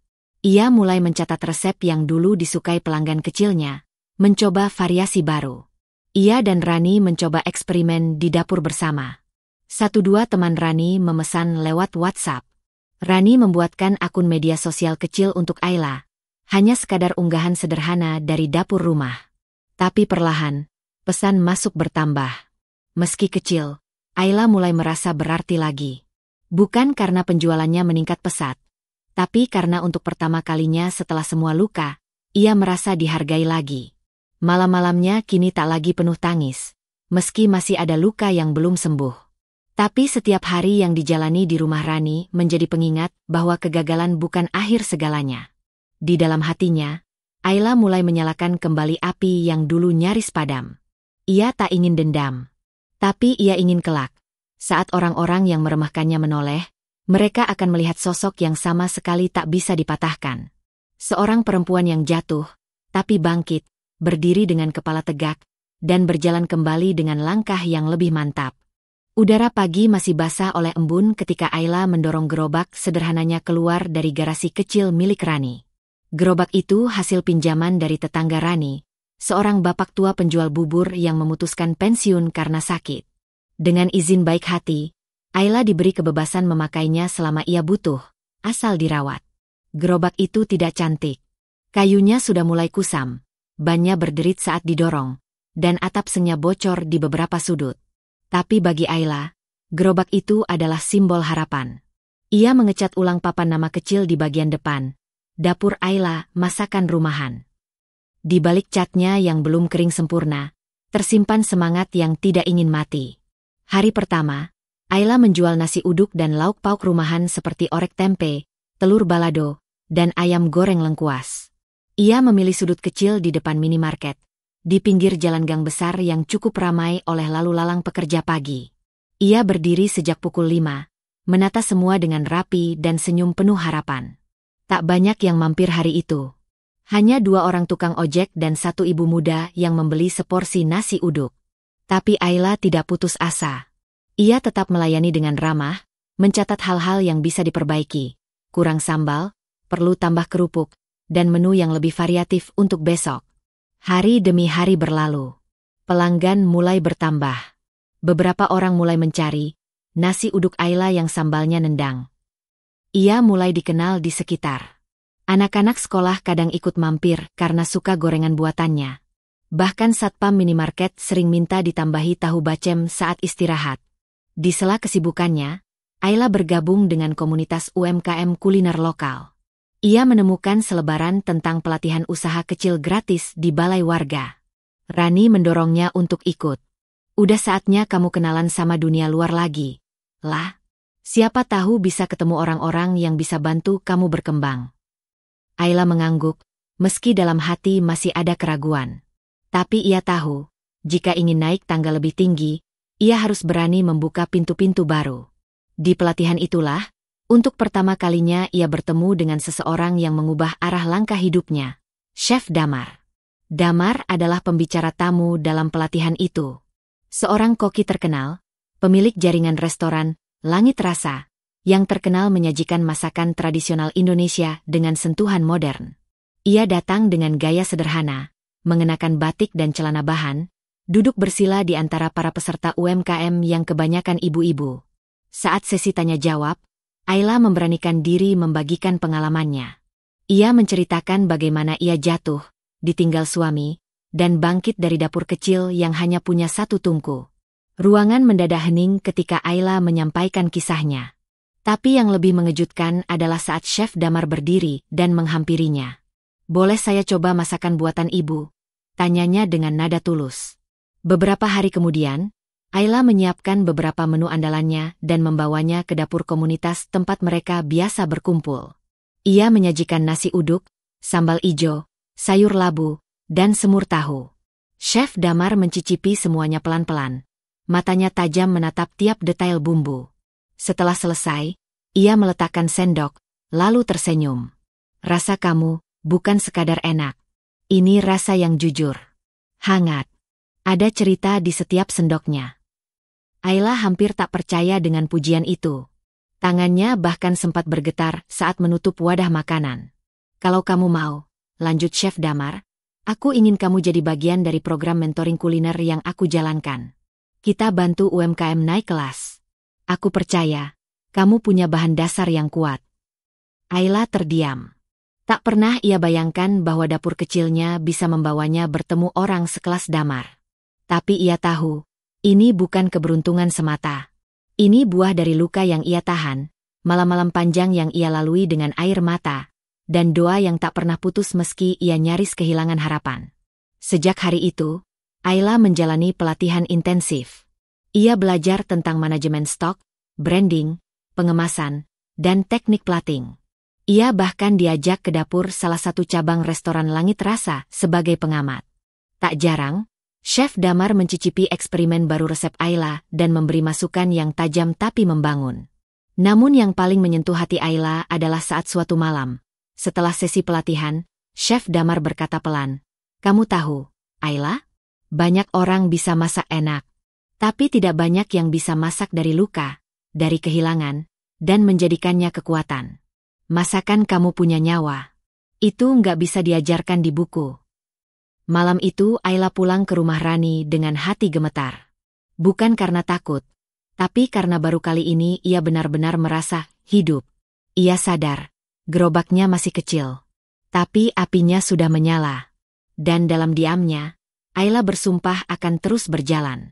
Ia mulai mencatat resep yang dulu disukai pelanggan kecilnya, mencoba variasi baru. Ia dan Rani mencoba eksperimen di dapur bersama. 1-2 teman Rani memesan lewat WhatsApp. Rani membuatkan akun media sosial kecil untuk Ayla, hanya sekadar unggahan sederhana dari dapur rumah. Tapi perlahan, pesan masuk bertambah. Meski kecil, Ayla mulai merasa berarti lagi. Bukan karena penjualannya meningkat pesat, tapi karena untuk pertama kalinya setelah semua luka, ia merasa dihargai lagi. Malam-malamnya kini tak lagi penuh tangis, meski masih ada luka yang belum sembuh. Tapi setiap hari yang dijalani di rumah Rani menjadi pengingat bahwa kegagalan bukan akhir segalanya. Di dalam hatinya, Ayla mulai menyalakan kembali api yang dulu nyaris padam. Ia tak ingin dendam. Tapi ia ingin kelak. Saat orang-orang yang meremehkannya menoleh, mereka akan melihat sosok yang sama sekali tak bisa dipatahkan. Seorang perempuan yang jatuh, tapi bangkit, berdiri dengan kepala tegak, dan berjalan kembali dengan langkah yang lebih mantap. Udara pagi masih basah oleh embun ketika Ayla mendorong gerobak sederhananya keluar dari garasi kecil milik Rani. Gerobak itu hasil pinjaman dari tetangga Rani, seorang bapak tua penjual bubur yang memutuskan pensiun karena sakit. Dengan izin baik hati, Ayla diberi kebebasan memakainya selama ia butuh, asal dirawat. Gerobak itu tidak cantik. Kayunya sudah mulai kusam, bannya berderit saat didorong, dan atap sengnya bocor di beberapa sudut. Tapi bagi Ayla, gerobak itu adalah simbol harapan. Ia mengecat ulang papan nama kecil di bagian depan, dapur Ayla, masakan rumahan. Di balik catnya yang belum kering sempurna, tersimpan semangat yang tidak ingin mati. Hari pertama, Ayla menjual nasi uduk dan lauk pauk rumahan seperti orek tempe, telur balado, dan ayam goreng lengkuas. Ia memilih sudut kecil di depan minimarket, di pinggir jalan gang besar yang cukup ramai oleh lalu lalang pekerja pagi. Ia berdiri sejak pukul 5, menata semua dengan rapi dan senyum penuh harapan. Tak banyak yang mampir hari itu. Hanya 2 orang tukang ojek dan 1 ibu muda yang membeli seporsi nasi uduk. Tapi Ayla tidak putus asa. Ia tetap melayani dengan ramah, mencatat hal-hal yang bisa diperbaiki. Kurang sambal, perlu tambah kerupuk, dan menu yang lebih variatif untuk besok. Hari demi hari berlalu. Pelanggan mulai bertambah. Beberapa orang mulai mencari nasi uduk Ayla yang sambalnya nendang. Ia mulai dikenal di sekitar. Anak-anak sekolah kadang ikut mampir karena suka gorengan buatannya. Bahkan satpam minimarket sering minta ditambahi tahu bacem saat istirahat. Di sela kesibukannya, Ayla bergabung dengan komunitas UMKM kuliner lokal. Ia menemukan selebaran tentang pelatihan usaha kecil gratis di balai warga. Rani mendorongnya untuk ikut. Udah saatnya kamu kenalan sama dunia luar lagi. Lah, siapa tahu bisa ketemu orang-orang yang bisa bantu kamu berkembang. Ayla mengangguk, meski dalam hati masih ada keraguan. Tapi ia tahu, jika ingin naik tangga lebih tinggi, ia harus berani membuka pintu-pintu baru. Di pelatihan itulah, untuk pertama kalinya ia bertemu dengan seseorang yang mengubah arah langkah hidupnya, Chef Damar. Damar adalah pembicara tamu dalam pelatihan itu. Seorang koki terkenal, pemilik jaringan restoran, Langit Rasa, yang terkenal menyajikan masakan tradisional Indonesia dengan sentuhan modern. Ia datang dengan gaya sederhana, mengenakan batik dan celana bahan, duduk bersila di antara para peserta UMKM yang kebanyakan ibu-ibu. Saat sesi tanya-jawab, Ayla memberanikan diri membagikan pengalamannya. Ia menceritakan bagaimana ia jatuh, ditinggal suami, dan bangkit dari dapur kecil yang hanya punya satu tungku. Ruangan mendadak hening ketika Ayla menyampaikan kisahnya. Tapi yang lebih mengejutkan adalah saat Chef Damar berdiri dan menghampirinya. "Boleh saya coba masakan buatan ibu?" tanyanya dengan nada tulus. Beberapa hari kemudian, Ayla menyiapkan beberapa menu andalannya dan membawanya ke dapur komunitas tempat mereka biasa berkumpul. Ia menyajikan nasi uduk, sambal ijo, sayur labu, dan semur tahu. Chef Damar mencicipi semuanya pelan-pelan. Matanya tajam menatap tiap detail bumbu. Setelah selesai, ia meletakkan sendok, lalu tersenyum. "Rasa kamu bukan sekadar enak. Ini rasa yang jujur. Hangat. Ada cerita di setiap sendoknya." Ayla hampir tak percaya dengan pujian itu. Tangannya bahkan sempat bergetar saat menutup wadah makanan. "Kalau kamu mau," lanjut Chef Damar, "aku ingin kamu jadi bagian dari program mentoring kuliner yang aku jalankan. Kita bantu UMKM naik kelas. Aku percaya, kamu punya bahan dasar yang kuat." Ayla terdiam. Tak pernah ia bayangkan bahwa dapur kecilnya bisa membawanya bertemu orang sekelas Damar. Tapi ia tahu, ini bukan keberuntungan semata. Ini buah dari luka yang ia tahan, malam-malam panjang yang ia lalui dengan air mata, dan doa yang tak pernah putus meski ia nyaris kehilangan harapan. Sejak hari itu, Ayla menjalani pelatihan intensif. Ia belajar tentang manajemen stok, branding, pengemasan, dan teknik plating. Ia bahkan diajak ke dapur salah satu cabang restoran Langit Rasa sebagai pengamat. Tak jarang, Chef Damar mencicipi eksperimen baru resep Ayla dan memberi masukan yang tajam tapi membangun. Namun yang paling menyentuh hati Ayla adalah saat suatu malam. Setelah sesi pelatihan, Chef Damar berkata pelan, "Kamu tahu, Ayla? Banyak orang bisa masak enak. Tapi tidak banyak yang bisa masak dari luka, dari kehilangan, dan menjadikannya kekuatan. Masakan kamu punya nyawa. Itu nggak bisa diajarkan di buku." Malam itu Ayla pulang ke rumah Rani dengan hati gemetar. Bukan karena takut, tapi karena baru kali ini ia benar-benar merasa hidup. Ia sadar, gerobaknya masih kecil, tapi apinya sudah menyala. Dan dalam diamnya, Ayla bersumpah akan terus berjalan.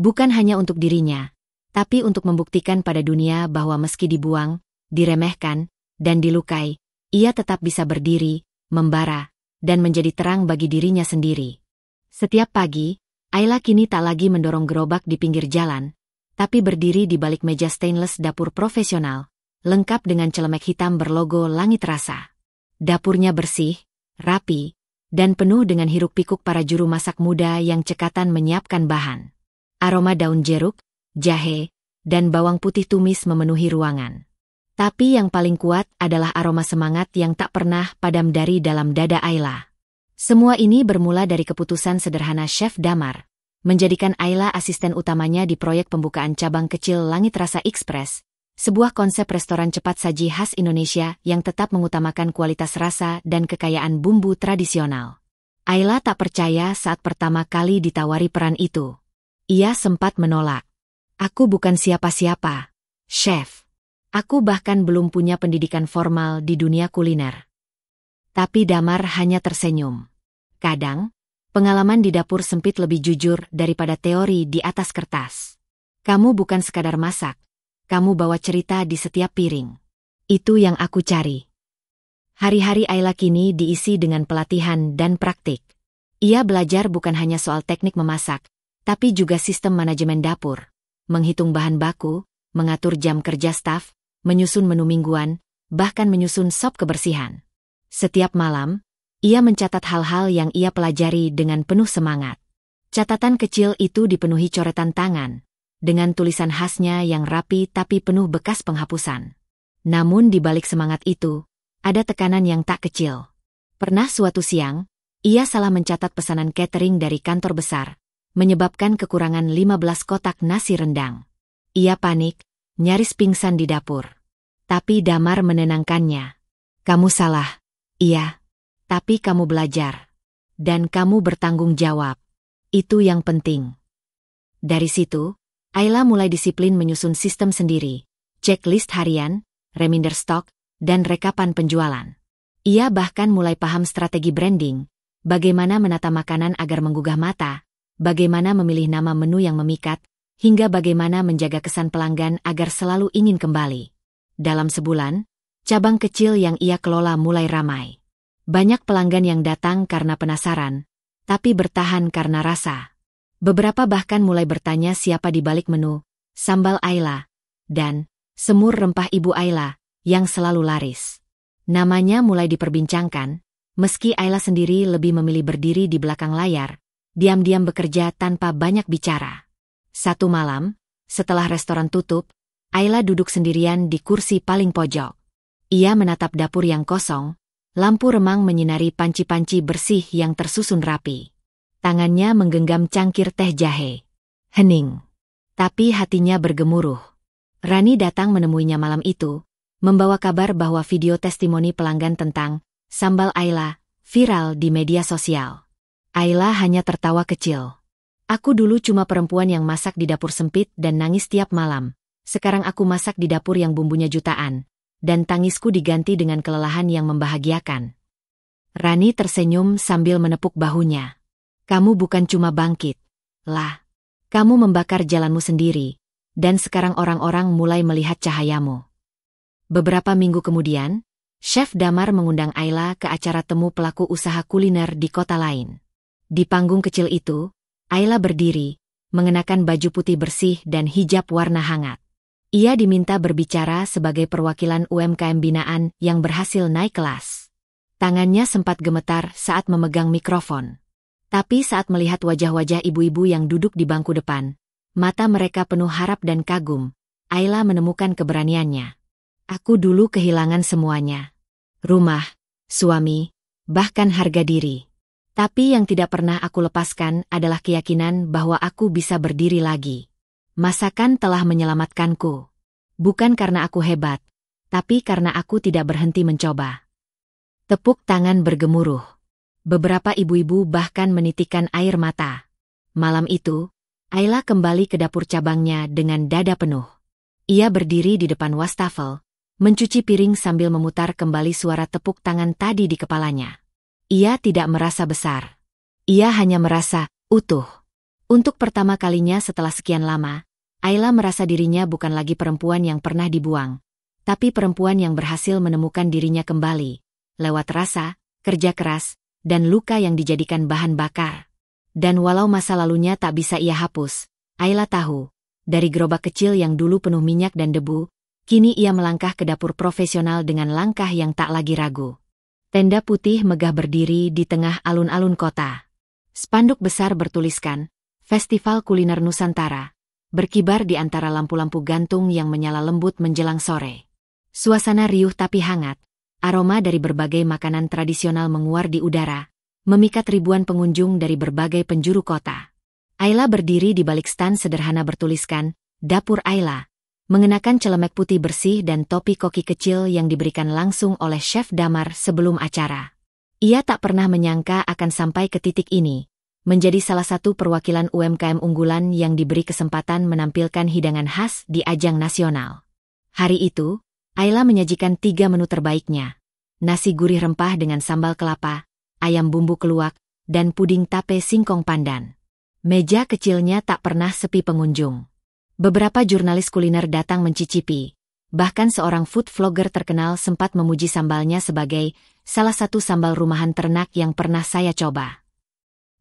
Bukan hanya untuk dirinya, tapi untuk membuktikan pada dunia bahwa meski dibuang, diremehkan, dan dilukai, ia tetap bisa berdiri, membara, dan menjadi terang bagi dirinya sendiri. Setiap pagi, Ayla kini tak lagi mendorong gerobak di pinggir jalan, tapi berdiri di balik meja stainless dapur profesional, lengkap dengan celemek hitam berlogo Langit Rasa. Dapurnya bersih, rapi, dan penuh dengan hiruk-pikuk para juru masak muda yang cekatan menyiapkan bahan. Aroma daun jeruk, jahe, dan bawang putih tumis memenuhi ruangan. Tapi yang paling kuat adalah aroma semangat yang tak pernah padam dari dalam dada Ayla. Semua ini bermula dari keputusan sederhana Chef Damar, menjadikan Ayla asisten utamanya di proyek pembukaan cabang kecil Langit Rasa Express, sebuah konsep restoran cepat saji khas Indonesia yang tetap mengutamakan kualitas rasa dan kekayaan bumbu tradisional. Ayla tak percaya saat pertama kali ditawari peran itu. Ia sempat menolak. "Aku bukan siapa-siapa, Chef. Aku bahkan belum punya pendidikan formal di dunia kuliner." Tapi Damar hanya tersenyum. Kadang, pengalaman di dapur sempit lebih jujur daripada teori di atas kertas. Kamu bukan sekadar masak, kamu bawa cerita di setiap piring. Itu yang aku cari. Hari-hari Ayla kini diisi dengan pelatihan dan praktik. Ia belajar bukan hanya soal teknik memasak, tapi juga sistem manajemen dapur, menghitung bahan baku, mengatur jam kerja staf, menyusun menu mingguan, bahkan menyusun sop kebersihan. Setiap malam, ia mencatat hal-hal yang ia pelajari dengan penuh semangat. Catatan kecil itu dipenuhi coretan tangan, dengan tulisan khasnya yang rapi tapi penuh bekas penghapusan. Namun di balik semangat itu, ada tekanan yang tak kecil. Pernah suatu siang, ia salah mencatat pesanan catering dari kantor besar, menyebabkan kekurangan 15 kotak nasi rendang. Ia panik, nyaris pingsan di dapur. Tapi Damar menenangkannya. "Kamu salah. Iya. Tapi kamu belajar. Dan kamu bertanggung jawab. Itu yang penting." Dari situ, Ayla mulai disiplin menyusun sistem sendiri, checklist harian, reminder stok, dan rekapan penjualan. Ia bahkan mulai paham strategi branding, bagaimana menata makanan agar menggugah mata, bagaimana memilih nama menu yang memikat, hingga bagaimana menjaga kesan pelanggan agar selalu ingin kembali. Dalam sebulan, cabang kecil yang ia kelola mulai ramai. Banyak pelanggan yang datang karena penasaran, tapi bertahan karena rasa. Beberapa bahkan mulai bertanya siapa di balik menu, sambal Ayla, dan semur rempah Ibu Ayla, yang selalu laris. Namanya mulai diperbincangkan, meski Ayla sendiri lebih memilih berdiri di belakang layar, diam-diam bekerja tanpa banyak bicara. Satu malam, setelah restoran tutup, Ayla duduk sendirian di kursi paling pojok. Ia menatap dapur yang kosong, lampu remang menyinari panci-panci bersih yang tersusun rapi. Tangannya menggenggam cangkir teh jahe. Hening. Tapi hatinya bergemuruh. Rani datang menemuinya malam itu, membawa kabar bahwa video testimoni pelanggan tentang sambal Ayla viral di media sosial. Ayla hanya tertawa kecil. Aku dulu cuma perempuan yang masak di dapur sempit dan nangis tiap malam. Sekarang aku masak di dapur yang bumbunya jutaan, dan tangisku diganti dengan kelelahan yang membahagiakan. Rani tersenyum sambil menepuk bahunya. Kamu bukan cuma bangkit, lah. Kamu membakar jalanmu sendiri, dan sekarang orang-orang mulai melihat cahayamu. Beberapa minggu kemudian, Chef Damar mengundang Ayla ke acara temu pelaku usaha kuliner di kota lain. Di panggung kecil itu, Ayla berdiri, mengenakan baju putih bersih dan hijab warna hangat. Ia diminta berbicara sebagai perwakilan UMKM binaan yang berhasil naik kelas. Tangannya sempat gemetar saat memegang mikrofon. Tapi saat melihat wajah-wajah ibu-ibu yang duduk di bangku depan, mata mereka penuh harap dan kagum, Ayla menemukan keberaniannya. Aku dulu kehilangan semuanya. Rumah, suami, bahkan harga diri. Tapi yang tidak pernah aku lepaskan adalah keyakinan bahwa aku bisa berdiri lagi. Masakan telah menyelamatkanku. Bukan karena aku hebat, tapi karena aku tidak berhenti mencoba. Tepuk tangan bergemuruh. Beberapa ibu-ibu bahkan menitikkan air mata. Malam itu, Ayla kembali ke dapur cabangnya dengan dada penuh. Ia berdiri di depan wastafel, mencuci piring sambil memutar kembali suara tepuk tangan tadi di kepalanya. Ia tidak merasa besar. Ia hanya merasa utuh. Untuk pertama kalinya setelah sekian lama, Ayla merasa dirinya bukan lagi perempuan yang pernah dibuang, tapi perempuan yang berhasil menemukan dirinya kembali, lewat rasa, kerja keras, dan luka yang dijadikan bahan bakar. Dan walau masa lalunya tak bisa ia hapus, Ayla tahu, dari gerobak kecil yang dulu penuh minyak dan debu, kini ia melangkah ke dapur profesional dengan langkah yang tak lagi ragu. Tenda putih megah berdiri di tengah alun-alun kota. Spanduk besar bertuliskan, Festival Kuliner Nusantara, berkibar di antara lampu-lampu gantung yang menyala lembut menjelang sore. Suasana riuh tapi hangat. Aroma dari berbagai makanan tradisional menguar di udara, memikat ribuan pengunjung dari berbagai penjuru kota. Ayla berdiri di balik stan sederhana bertuliskan, Dapur Ayla, mengenakan celemek putih bersih dan topi koki kecil yang diberikan langsung oleh Chef Damar sebelum acara. Ia tak pernah menyangka akan sampai ke titik ini, menjadi salah satu perwakilan UMKM unggulan yang diberi kesempatan menampilkan hidangan khas di ajang nasional. Hari itu, Ayla menyajikan 3 menu terbaiknya. Nasi gurih rempah dengan sambal kelapa, ayam bumbu keluak, dan puding tape singkong pandan. Meja kecilnya tak pernah sepi pengunjung. Beberapa jurnalis kuliner datang mencicipi. Bahkan seorang food vlogger terkenal sempat memuji sambalnya sebagai salah satu sambal rumahan ternak yang pernah saya coba.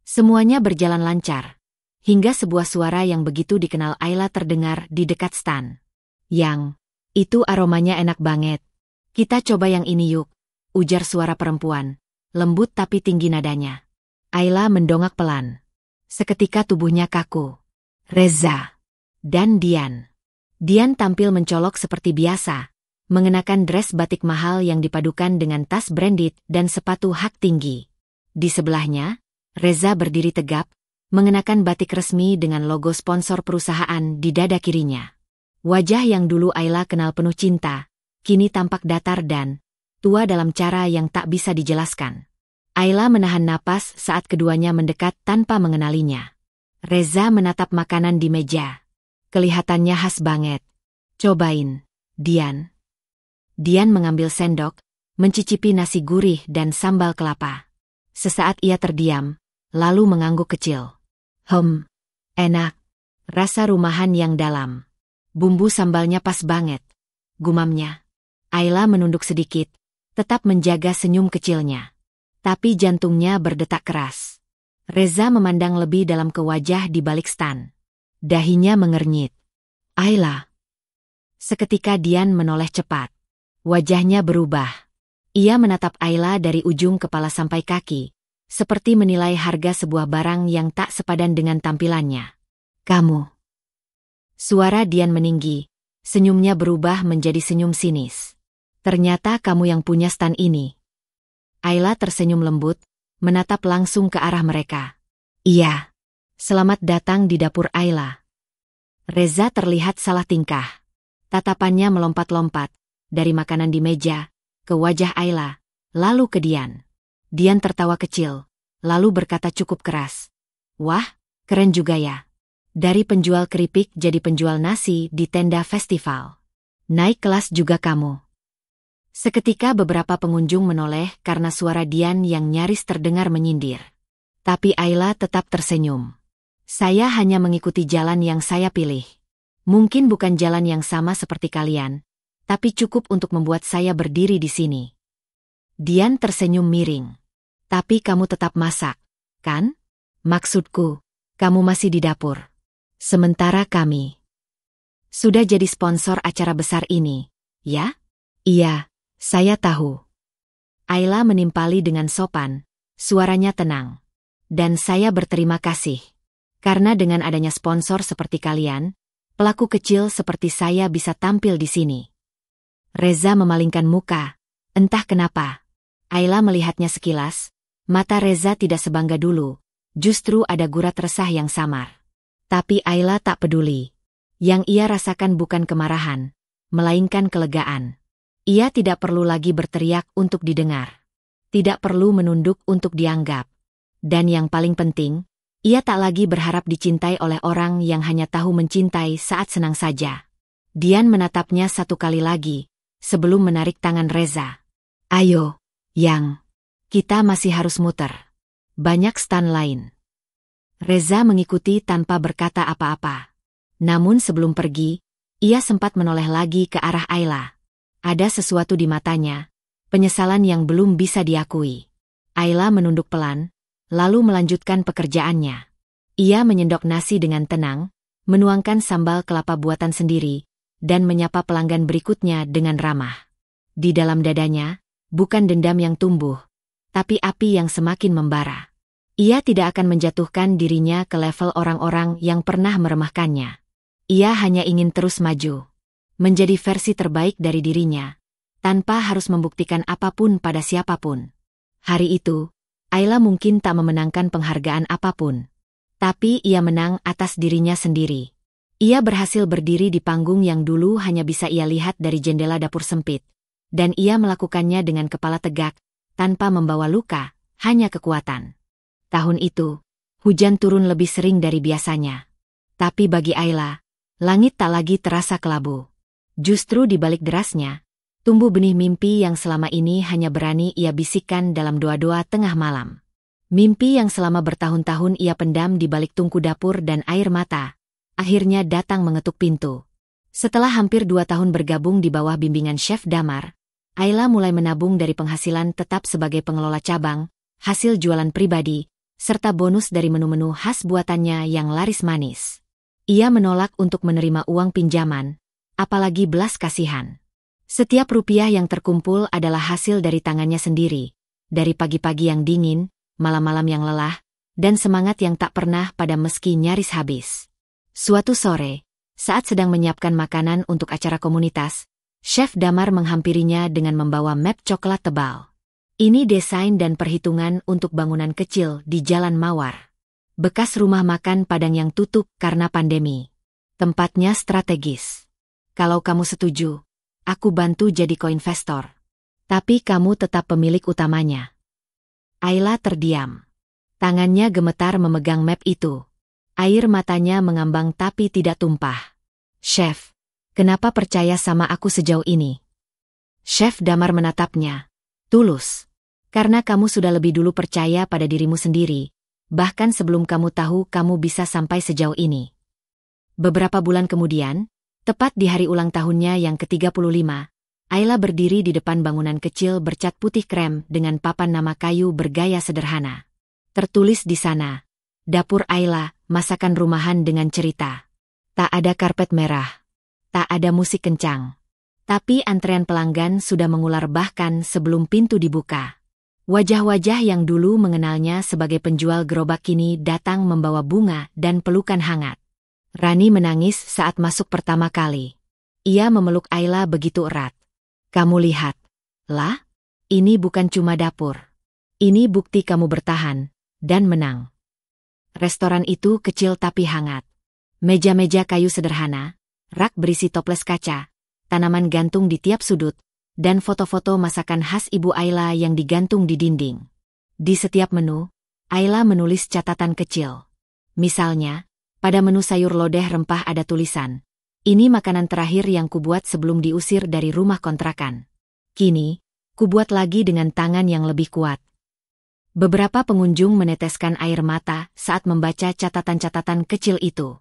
Semuanya berjalan lancar. Hingga sebuah suara yang begitu dikenal Ayla terdengar di dekat stan. Yang itu aromanya enak banget. Kita coba yang ini yuk, ujar suara perempuan, lembut tapi tinggi nadanya. Ayla mendongak pelan. Seketika tubuhnya kaku. Reza. Dan Dian. Dian tampil mencolok seperti biasa, mengenakan dress batik mahal yang dipadukan dengan tas branded dan sepatu hak tinggi. Di sebelahnya, Reza berdiri tegap, mengenakan batik resmi dengan logo sponsor perusahaan di dada kirinya. Wajah yang dulu Ayla kenal penuh cinta, kini tampak datar dan tua dalam cara yang tak bisa dijelaskan. Ayla menahan napas saat keduanya mendekat tanpa mengenalinya. Reza menatap makanan di meja. Kelihatannya khas banget. Cobain, Dian. Dian mengambil sendok, mencicipi nasi gurih dan sambal kelapa. Sesaat ia terdiam, lalu mengangguk kecil. Enak. Rasa rumahan yang dalam. Bumbu sambalnya pas banget, gumamnya. Ayla menunduk sedikit, tetap menjaga senyum kecilnya. Tapi jantungnya berdetak keras. Reza memandang lebih dalam ke wajah di balik stan. Dahinya mengernyit. Ayla. Seketika Dian menoleh cepat. Wajahnya berubah. Ia menatap Ayla dari ujung kepala sampai kaki, seperti menilai harga sebuah barang yang tak sepadan dengan tampilannya. Kamu. Suara Dian meninggi, senyumnya berubah menjadi senyum sinis. Ternyata kamu yang punya stan ini. Ayla tersenyum lembut, menatap langsung ke arah mereka. Iya. Selamat datang di dapur Ayla. Reza terlihat salah tingkah. Tatapannya melompat-lompat, dari makanan di meja, ke wajah Ayla, lalu ke Dian. Dian tertawa kecil, lalu berkata cukup keras. Wah, keren juga ya. Dari penjual keripik jadi penjual nasi di tenda festival. Naik kelas juga kamu. Seketika beberapa pengunjung menoleh karena suara Dian yang nyaris terdengar menyindir. Tapi Ayla tetap tersenyum. Saya hanya mengikuti jalan yang saya pilih. Mungkin bukan jalan yang sama seperti kalian, tapi cukup untuk membuat saya berdiri di sini. Dian tersenyum miring. Tapi kamu tetap masak, kan? Maksudku, kamu masih di dapur. Sementara kami sudah jadi sponsor acara besar ini, ya? Iya, saya tahu. Ayla menimpali dengan sopan, suaranya tenang. Dan saya berterima kasih. Karena dengan adanya sponsor seperti kalian, pelaku kecil seperti saya bisa tampil di sini. Reza memalingkan muka. Entah kenapa. Ayla melihatnya sekilas. Mata Reza tidak sebangga dulu. Justru ada gurat resah yang samar. Tapi Ayla tak peduli. Yang ia rasakan bukan kemarahan, melainkan kelegaan. Ia tidak perlu lagi berteriak untuk didengar. Tidak perlu menunduk untuk dianggap. Dan yang paling penting, ia tak lagi berharap dicintai oleh orang yang hanya tahu mencintai saat senang saja. Dian menatapnya satu kali lagi, sebelum menarik tangan Reza. Ayo, Yang. Kita masih harus muter. Banyak stan lain. Reza mengikuti tanpa berkata apa-apa. Namun sebelum pergi, ia sempat menoleh lagi ke arah Ayla. Ada sesuatu di matanya, penyesalan yang belum bisa diakui. Ayla menunduk pelan, lalu melanjutkan pekerjaannya. Ia menyendok nasi dengan tenang, menuangkan sambal kelapa buatan sendiri, dan menyapa pelanggan berikutnya dengan ramah. Di dalam dadanya, bukan dendam yang tumbuh, tapi api yang semakin membara. Ia tidak akan menjatuhkan dirinya ke level orang-orang yang pernah meremehkannya. Ia hanya ingin terus maju, menjadi versi terbaik dari dirinya, tanpa harus membuktikan apapun pada siapapun. Hari itu, Ayla mungkin tak memenangkan penghargaan apapun. Tapi ia menang atas dirinya sendiri. Ia berhasil berdiri di panggung yang dulu hanya bisa ia lihat dari jendela dapur sempit. Dan ia melakukannya dengan kepala tegak, tanpa membawa luka, hanya kekuatan. Tahun itu, hujan turun lebih sering dari biasanya. Tapi bagi Ayla, langit tak lagi terasa kelabu. Justru di balik derasnya, tumbuh benih mimpi yang selama ini hanya berani ia bisikkan dalam doa-doa tengah malam. Mimpi yang selama bertahun-tahun ia pendam di balik tungku dapur dan air mata, akhirnya datang mengetuk pintu. Setelah hampir 2 tahun bergabung di bawah bimbingan Chef Damar, Ayla mulai menabung dari penghasilan tetap sebagai pengelola cabang, hasil jualan pribadi, serta bonus dari menu-menu khas buatannya yang laris manis. Ia menolak untuk menerima uang pinjaman, apalagi belas kasihan. Setiap rupiah yang terkumpul adalah hasil dari tangannya sendiri, dari pagi-pagi yang dingin, malam-malam yang lelah, dan semangat yang tak pernah padam meski nyaris habis. Suatu sore, saat sedang menyiapkan makanan untuk acara komunitas, Chef Damar menghampirinya dengan membawa map coklat tebal. Ini desain dan perhitungan untuk bangunan kecil di Jalan Mawar. Bekas rumah makan Padang yang tutup karena pandemi. Tempatnya strategis. Kalau kamu setuju, aku bantu jadi koinvestor. Tapi kamu tetap pemilik utamanya. Ayla terdiam. Tangannya gemetar memegang map itu. Air matanya mengambang tapi tidak tumpah. Chef, kenapa percaya sama aku sejauh ini? Chef Damar menatapnya, Tulus. Karena kamu sudah lebih dulu percaya pada dirimu sendiri, bahkan sebelum kamu tahu kamu bisa sampai sejauh ini. Beberapa bulan kemudian, tepat di hari ulang tahunnya yang ke-35, Ayla berdiri di depan bangunan kecil bercat putih krem dengan papan nama kayu bergaya sederhana. Tertulis di sana, Dapur Ayla, masakan rumahan dengan cerita. Tak ada karpet merah. Tak ada musik kencang. Tapi antrean pelanggan sudah mengular bahkan sebelum pintu dibuka. Wajah-wajah yang dulu mengenalnya sebagai penjual gerobak kini datang membawa bunga dan pelukan hangat. Rani menangis saat masuk pertama kali. Ia memeluk Ayla begitu erat. Kamu lihat. Lah? Ini bukan cuma dapur. Ini bukti kamu bertahan dan menang. Restoran itu kecil tapi hangat. Meja-meja kayu sederhana, rak berisi toples kaca, tanaman gantung di tiap sudut, dan foto-foto masakan khas Ibu Ayla yang digantung di dinding. Di setiap menu, Ayla menulis catatan kecil. Misalnya, pada menu sayur lodeh rempah ada tulisan, "Ini makanan terakhir yang kubuat sebelum diusir dari rumah kontrakan. Kini, kubuat lagi dengan tangan yang lebih kuat." Beberapa pengunjung meneteskan air mata saat membaca catatan-catatan kecil itu.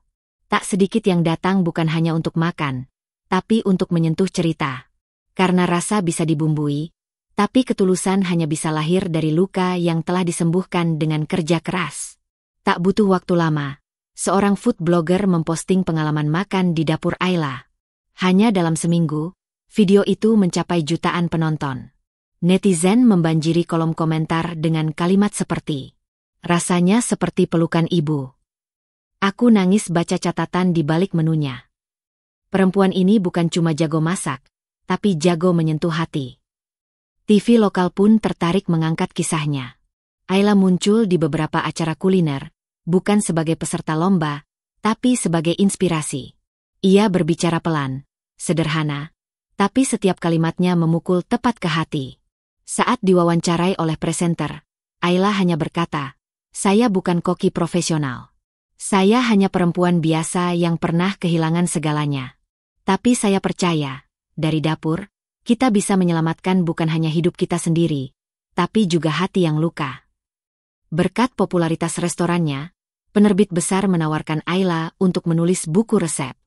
Tak sedikit yang datang bukan hanya untuk makan, tapi untuk menyentuh cerita. Karena rasa bisa dibumbui, tapi ketulusan hanya bisa lahir dari luka yang telah disembuhkan dengan kerja keras. Tak butuh waktu lama, seorang food blogger memposting pengalaman makan di dapur Ayla. Hanya dalam seminggu, video itu mencapai jutaan penonton. Netizen membanjiri kolom komentar dengan kalimat seperti, "Rasanya seperti pelukan ibu." Aku nangis baca catatan di balik menunya. Perempuan ini bukan cuma jago masak, tapi jago menyentuh hati. TV lokal pun tertarik mengangkat kisahnya. Ayla muncul di beberapa acara kuliner, bukan sebagai peserta lomba, tapi sebagai inspirasi. Ia berbicara pelan, sederhana, tapi setiap kalimatnya memukul tepat ke hati. Saat diwawancarai oleh presenter, Ayla hanya berkata, "Saya bukan koki profesional. Saya hanya perempuan biasa yang pernah kehilangan segalanya. Tapi saya percaya, dari dapur, kita bisa menyelamatkan bukan hanya hidup kita sendiri, tapi juga hati yang luka." Berkat popularitas restorannya, penerbit besar menawarkan Ayla untuk menulis buku resep.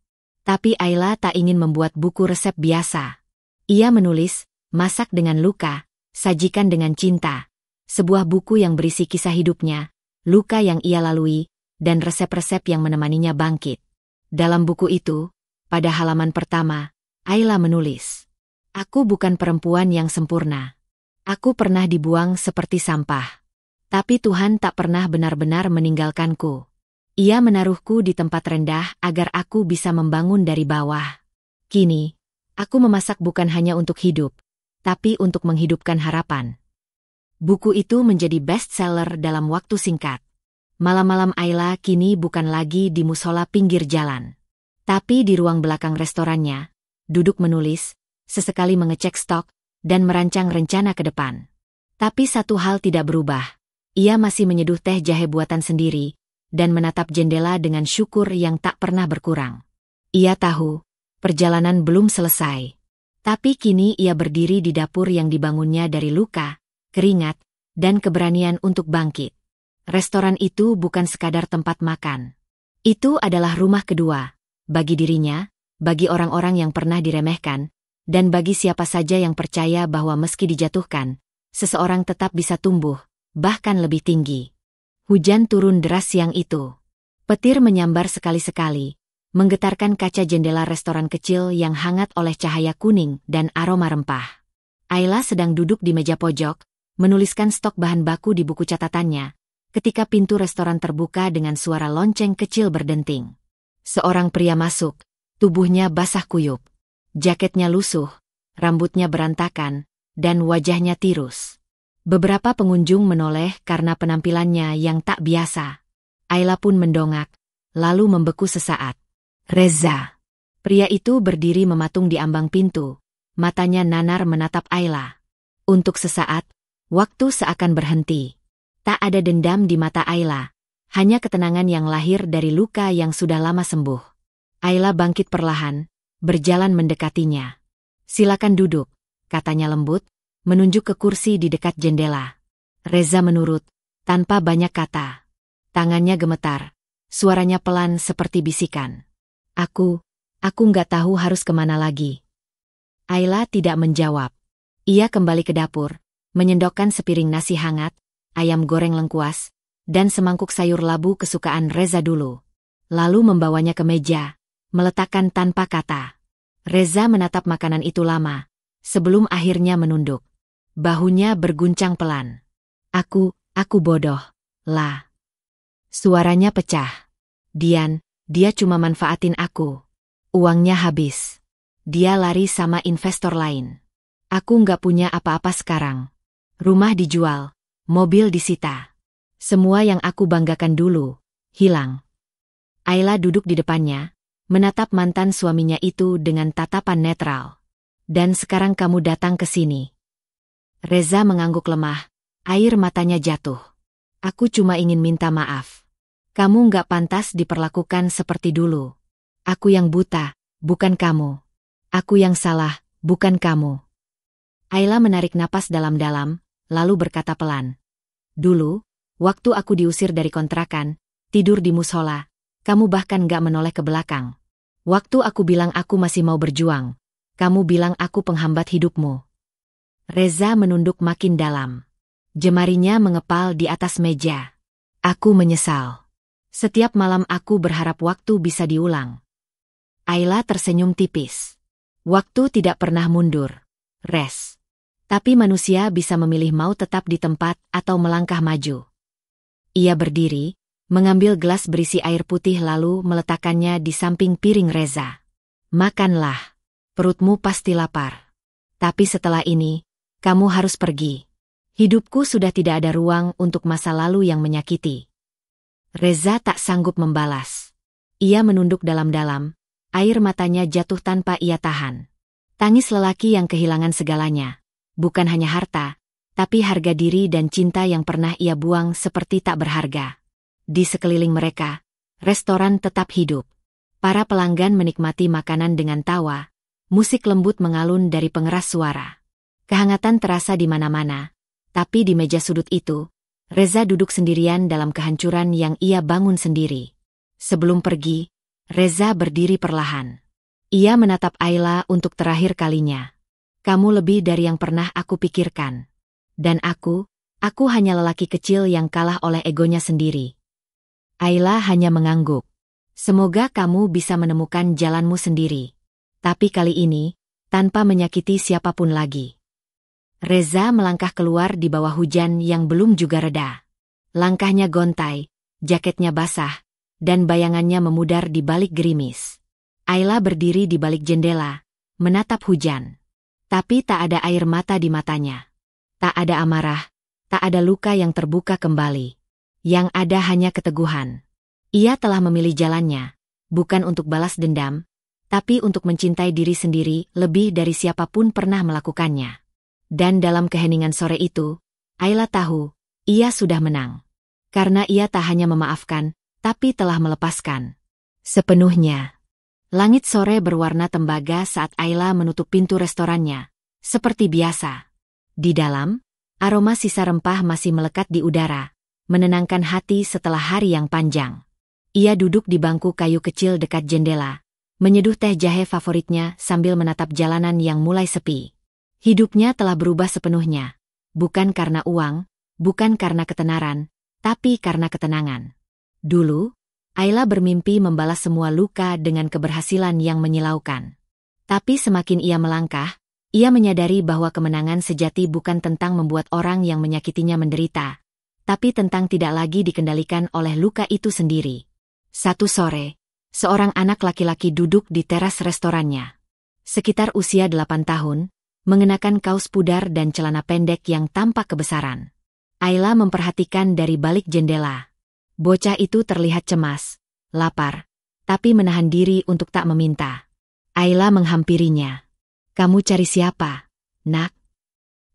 Tapi Ayla tak ingin membuat buku resep biasa. Ia menulis, "Masak dengan luka, sajikan dengan cinta." Sebuah buku yang berisi kisah hidupnya, luka yang ia lalui, dan resep-resep yang menemaninya bangkit. Dalam buku itu, pada halaman pertama, Ayla menulis, "Aku bukan perempuan yang sempurna. Aku pernah dibuang seperti sampah. Tapi Tuhan tak pernah benar-benar meninggalkanku. Ia menaruhku di tempat rendah agar aku bisa membangun dari bawah. Kini, aku memasak bukan hanya untuk hidup, tapi untuk menghidupkan harapan." Buku itu menjadi bestseller dalam waktu singkat. Malam-malam Ayla kini bukan lagi di musola pinggir jalan, tapi di ruang belakang restorannya, duduk menulis, sesekali mengecek stok, dan merancang rencana ke depan. Tapi satu hal tidak berubah. Ia masih menyeduh teh jahe buatan sendiri, dan menatap jendela dengan syukur yang tak pernah berkurang. Ia tahu, perjalanan belum selesai. Tapi kini ia berdiri di dapur yang dibangunnya dari luka, keringat, dan keberanian untuk bangkit. Restoran itu bukan sekadar tempat makan. Itu adalah rumah kedua, bagi dirinya, bagi orang-orang yang pernah diremehkan, dan bagi siapa saja yang percaya bahwa meski dijatuhkan, seseorang tetap bisa tumbuh, bahkan lebih tinggi. Hujan turun deras siang itu. Petir menyambar sekali-sekali, menggetarkan kaca jendela restoran kecil yang hangat oleh cahaya kuning dan aroma rempah. Ayla sedang duduk di meja pojok, menuliskan stok bahan baku di buku catatannya, ketika pintu restoran terbuka dengan suara lonceng kecil berdenting. Seorang pria masuk, tubuhnya basah kuyup. Jaketnya lusuh, rambutnya berantakan, dan wajahnya tirus. Beberapa pengunjung menoleh karena penampilannya yang tak biasa. Ayla pun mendongak, lalu membeku sesaat. "Reza." Pria itu berdiri mematung di ambang pintu, matanya nanar menatap Ayla. Untuk sesaat, waktu seakan berhenti. Tak ada dendam di mata Ayla, hanya ketenangan yang lahir dari luka yang sudah lama sembuh. Ayla bangkit perlahan, berjalan mendekatinya. "Silakan duduk," katanya lembut, menunjuk ke kursi di dekat jendela. Reza menurut, tanpa banyak kata. Tangannya gemetar, suaranya pelan seperti bisikan. Aku nggak tahu harus kemana lagi. Ayla tidak menjawab. Ia kembali ke dapur, menyendokkan sepiring nasi hangat, ayam goreng lengkuas, dan semangkuk sayur labu kesukaan Reza dulu. Lalu membawanya ke meja, meletakkan tanpa kata. Reza menatap makanan itu lama, sebelum akhirnya menunduk. Bahunya berguncang pelan. Aku bodoh, lah. Suaranya pecah. Dia cuma manfaatin aku. Uangnya habis. Dia lari sama investor lain. Aku nggak punya apa-apa sekarang. Rumah dijual, mobil disita. Semua yang aku banggakan dulu, hilang. Ayla duduk di depannya, menatap mantan suaminya itu dengan tatapan netral. Dan sekarang kamu datang ke sini. Reza mengangguk lemah, air matanya jatuh. Aku cuma ingin minta maaf. Kamu nggak pantas diperlakukan seperti dulu. Aku yang buta, bukan kamu. Aku yang salah, bukan kamu. Ayla menarik napas dalam-dalam, lalu berkata pelan. Dulu, waktu aku diusir dari kontrakan, tidur di musola, kamu bahkan nggak menoleh ke belakang. Waktu aku bilang aku masih mau berjuang, kamu bilang aku penghambat hidupmu. Reza menunduk makin dalam. Jemarinya mengepal di atas meja. Aku menyesal. Setiap malam aku berharap waktu bisa diulang. Ayla tersenyum tipis. Waktu tidak pernah mundur. Res. Tapi manusia bisa memilih mau tetap di tempat atau melangkah maju. Ia berdiri, mengambil gelas berisi air putih lalu meletakkannya di samping piring Reza. Makanlah. Perutmu pasti lapar. Tapi setelah ini, kamu harus pergi. Hidupku sudah tidak ada ruang untuk masa lalu yang menyakiti. Reza tak sanggup membalas. Ia menunduk dalam-dalam, air matanya jatuh tanpa ia tahan. Tangis lelaki yang kehilangan segalanya. Bukan hanya harta, tapi harga diri dan cinta yang pernah ia buang seperti tak berharga. Di sekeliling mereka, restoran tetap hidup. Para pelanggan menikmati makanan dengan tawa, musik lembut mengalun dari pengeras suara. Kehangatan terasa di mana-mana, tapi di meja sudut itu, Reza duduk sendirian dalam kehancuran yang ia bangun sendiri. Sebelum pergi, Reza berdiri perlahan. Ia menatap Ayla untuk terakhir kalinya. Kamu lebih dari yang pernah aku pikirkan. Dan aku hanya lelaki kecil yang kalah oleh egonya sendiri. Ayla hanya mengangguk. Semoga kamu bisa menemukan jalanmu sendiri. Tapi kali ini, tanpa menyakiti siapapun lagi. Reza melangkah keluar di bawah hujan yang belum juga reda. Langkahnya gontai, jaketnya basah, dan bayangannya memudar di balik gerimis. Ayla berdiri di balik jendela, menatap hujan. Tapi tak ada air mata di matanya. Tak ada amarah, tak ada luka yang terbuka kembali. Yang ada hanya keteguhan. Ia telah memilih jalannya, bukan untuk balas dendam, tapi untuk mencintai diri sendiri lebih dari siapapun pernah melakukannya. Dan dalam keheningan sore itu, Ayla tahu, ia sudah menang. Karena ia tak hanya memaafkan, tapi telah melepaskan. Sepenuhnya. Langit sore berwarna tembaga saat Ayla menutup pintu restorannya. Seperti biasa. Di dalam, aroma sisa rempah masih melekat di udara, menenangkan hati setelah hari yang panjang. Ia duduk di bangku kayu kecil dekat jendela, menyeduh teh jahe favoritnya sambil menatap jalanan yang mulai sepi. Hidupnya telah berubah sepenuhnya. Bukan karena uang, bukan karena ketenaran, tapi karena ketenangan. Dulu, Ayla bermimpi membalas semua luka dengan keberhasilan yang menyilaukan. Tapi semakin ia melangkah, ia menyadari bahwa kemenangan sejati bukan tentang membuat orang yang menyakitinya menderita, tapi tentang tidak lagi dikendalikan oleh luka itu sendiri. Satu sore, seorang anak laki-laki duduk di teras restorannya. Sekitar usia 8 tahun, mengenakan kaos pudar dan celana pendek yang tampak kebesaran. Ayla memperhatikan dari balik jendela. Bocah itu terlihat cemas, lapar, tapi menahan diri untuk tak meminta. Ayla menghampirinya. Kamu cari siapa, nak?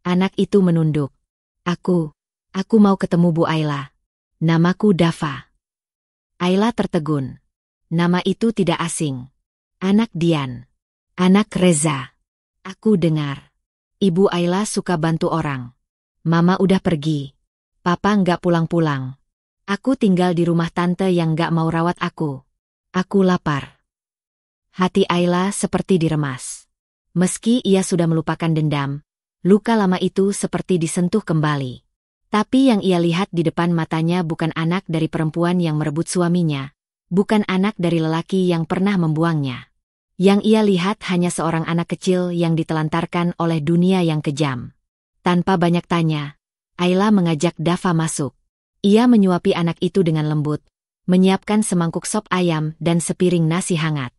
Anak itu menunduk. Aku mau ketemu Bu Ayla. Namaku Dava. Ayla tertegun. Nama itu tidak asing. Anak Dian. Anak Reza. Aku dengar. Ibu Ayla suka bantu orang. Mama udah pergi. Papa nggak pulang-pulang. Aku tinggal di rumah tante yang nggak mau rawat aku. Aku lapar. Hati Ayla seperti diremas. Meski ia sudah melupakan dendam, luka lama itu seperti disentuh kembali. Tapi yang ia lihat di depan matanya bukan anak dari perempuan yang merebut suaminya, bukan anak dari lelaki yang pernah membuangnya. Yang ia lihat hanya seorang anak kecil yang ditelantarkan oleh dunia yang kejam. Tanpa banyak tanya, Ayla mengajak Dava masuk. Ia menyuapi anak itu dengan lembut, menyiapkan semangkuk sop ayam dan sepiring nasi hangat.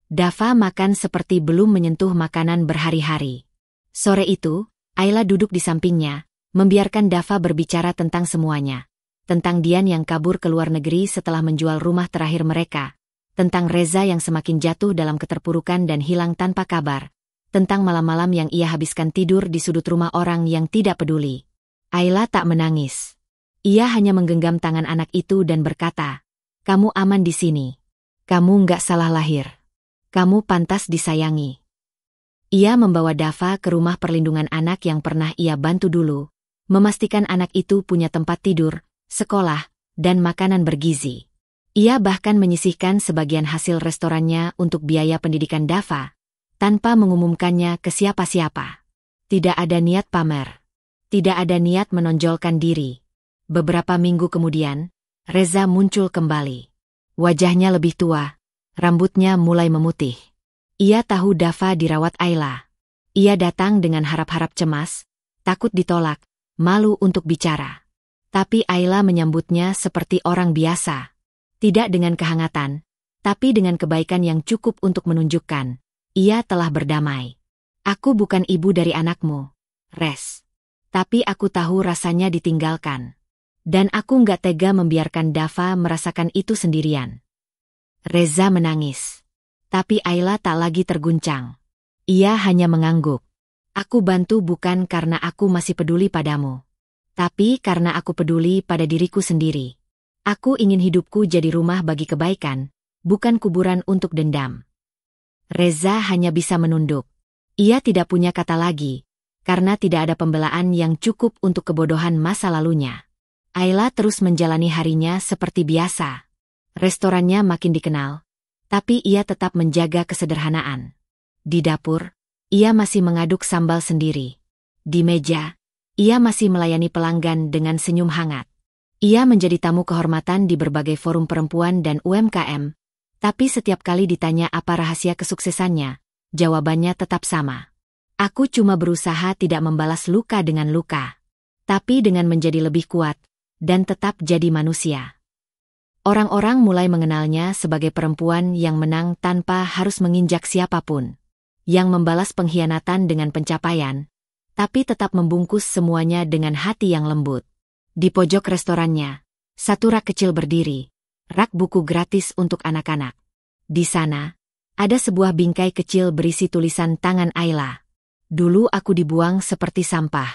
Dava makan seperti belum menyentuh makanan berhari-hari. Sore itu, Ayla duduk di sampingnya, membiarkan Dava berbicara tentang semuanya. Tentang Dian yang kabur ke luar negeri setelah menjual rumah terakhir mereka. Tentang Reza yang semakin jatuh dalam keterpurukan dan hilang tanpa kabar. Tentang malam-malam yang ia habiskan tidur di sudut rumah orang yang tidak peduli. Ayla tak menangis. Ia hanya menggenggam tangan anak itu dan berkata, "Kamu aman di sini. Kamu nggak salah lahir. Kamu pantas disayangi." Ia membawa Dava ke rumah perlindungan anak yang pernah ia bantu dulu, memastikan anak itu punya tempat tidur, sekolah, dan makanan bergizi. Ia bahkan menyisihkan sebagian hasil restorannya untuk biaya pendidikan Dava, tanpa mengumumkannya ke siapa-siapa. Tidak ada niat pamer. Tidak ada niat menonjolkan diri. Beberapa minggu kemudian, Reza muncul kembali. Wajahnya lebih tua, rambutnya mulai memutih. Ia tahu Dava dirawat Ayla. Ia datang dengan harap-harap cemas, takut ditolak, malu untuk bicara. Tapi Ayla menyambutnya seperti orang biasa. Tidak dengan kehangatan, tapi dengan kebaikan yang cukup untuk menunjukkan, ia telah berdamai. "Aku bukan ibu dari anakmu, Res. Tapi aku tahu rasanya ditinggalkan. Dan aku nggak tega membiarkan Dava merasakan itu sendirian." Reza menangis. Tapi Ayla tak lagi terguncang. Ia hanya mengangguk. "Aku bantu bukan karena aku masih peduli padamu. Tapi karena aku peduli pada diriku sendiri. Aku ingin hidupku jadi rumah bagi kebaikan, bukan kuburan untuk dendam." Reza hanya bisa menunduk. Ia tidak punya kata lagi, karena tidak ada pembelaan yang cukup untuk kebodohan masa lalunya. Ayla terus menjalani harinya seperti biasa. Restorannya makin dikenal, tapi ia tetap menjaga kesederhanaan. Di dapur, ia masih mengaduk sambal sendiri. Di meja, ia masih melayani pelanggan dengan senyum hangat. Ia menjadi tamu kehormatan di berbagai forum perempuan dan UMKM, tapi setiap kali ditanya apa rahasia kesuksesannya, jawabannya tetap sama. "Aku cuma berusaha tidak membalas luka dengan luka, tapi dengan menjadi lebih kuat, dan tetap jadi manusia." Orang-orang mulai mengenalnya sebagai perempuan yang menang tanpa harus menginjak siapapun, yang membalas pengkhianatan dengan pencapaian, tapi tetap membungkus semuanya dengan hati yang lembut. Di pojok restorannya, satu rak kecil berdiri, rak buku gratis untuk anak-anak. Di sana, ada sebuah bingkai kecil berisi tulisan tangan Ayla. "Dulu aku dibuang seperti sampah.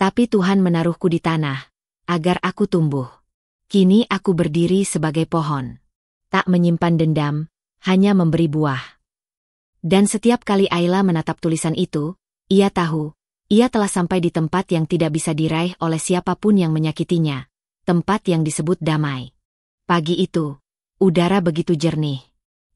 Tapi Tuhan menaruhku di tanah, agar aku tumbuh. Kini aku berdiri sebagai pohon. Tak menyimpan dendam, hanya memberi buah." Dan setiap kali Ayla menatap tulisan itu, ia tahu, ia telah sampai di tempat yang tidak bisa diraih oleh siapapun yang menyakitinya, tempat yang disebut damai. Pagi itu, udara begitu jernih.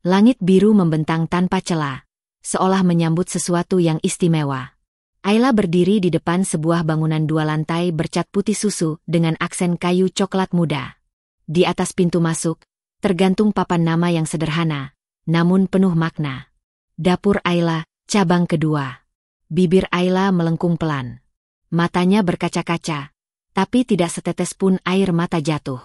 Langit biru membentang tanpa celah, seolah menyambut sesuatu yang istimewa. Ayla berdiri di depan sebuah bangunan 2 lantai bercat putih susu dengan aksen kayu coklat muda. Di atas pintu masuk, tergantung papan nama yang sederhana, namun penuh makna. "Dapur Ayla, cabang kedua." Bibir Ayla melengkung pelan. Matanya berkaca-kaca, tapi tidak setetes pun air mata jatuh.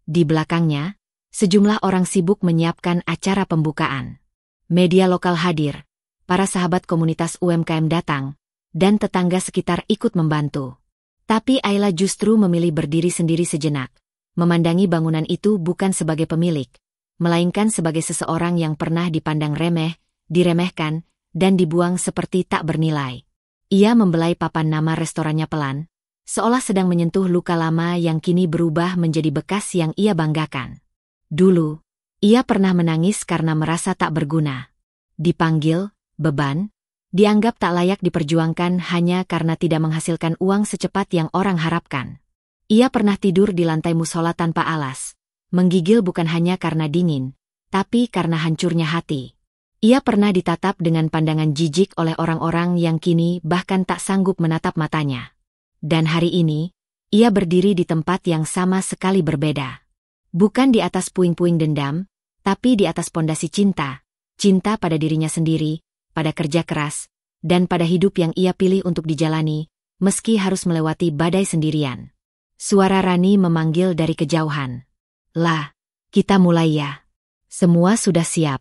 Di belakangnya, sejumlah orang sibuk menyiapkan acara pembukaan. Media lokal hadir, para sahabat komunitas UMKM datang, dan tetangga sekitar ikut membantu. Tapi Ayla justru memilih berdiri sendiri sejenak, memandangi bangunan itu bukan sebagai pemilik, melainkan sebagai seseorang yang pernah dipandang remeh, diremehkan, dan dibuang seperti tak bernilai. Ia membelai papan nama restorannya pelan, seolah sedang menyentuh luka lama yang kini berubah menjadi bekas yang ia banggakan. Dulu, ia pernah menangis karena merasa tak berguna. Dipanggil, beban, Dianggap tak layak diperjuangkan hanya karena tidak menghasilkan uang secepat yang orang harapkan. Ia pernah tidur di lantai musola tanpa alas, menggigil bukan hanya karena dingin, tapi karena hancurnya hati. Ia pernah ditatap dengan pandangan jijik oleh orang-orang yang kini bahkan tak sanggup menatap matanya. Dan hari ini, ia berdiri di tempat yang sama sekali berbeda. Bukan di atas puing-puing dendam, tapi di atas pondasi cinta. Cinta pada dirinya sendiri, pada kerja keras, dan pada hidup yang ia pilih untuk dijalani, meski harus melewati badai sendirian. Suara Rani memanggil dari kejauhan. "Lah, kita mulai ya. Semua sudah siap."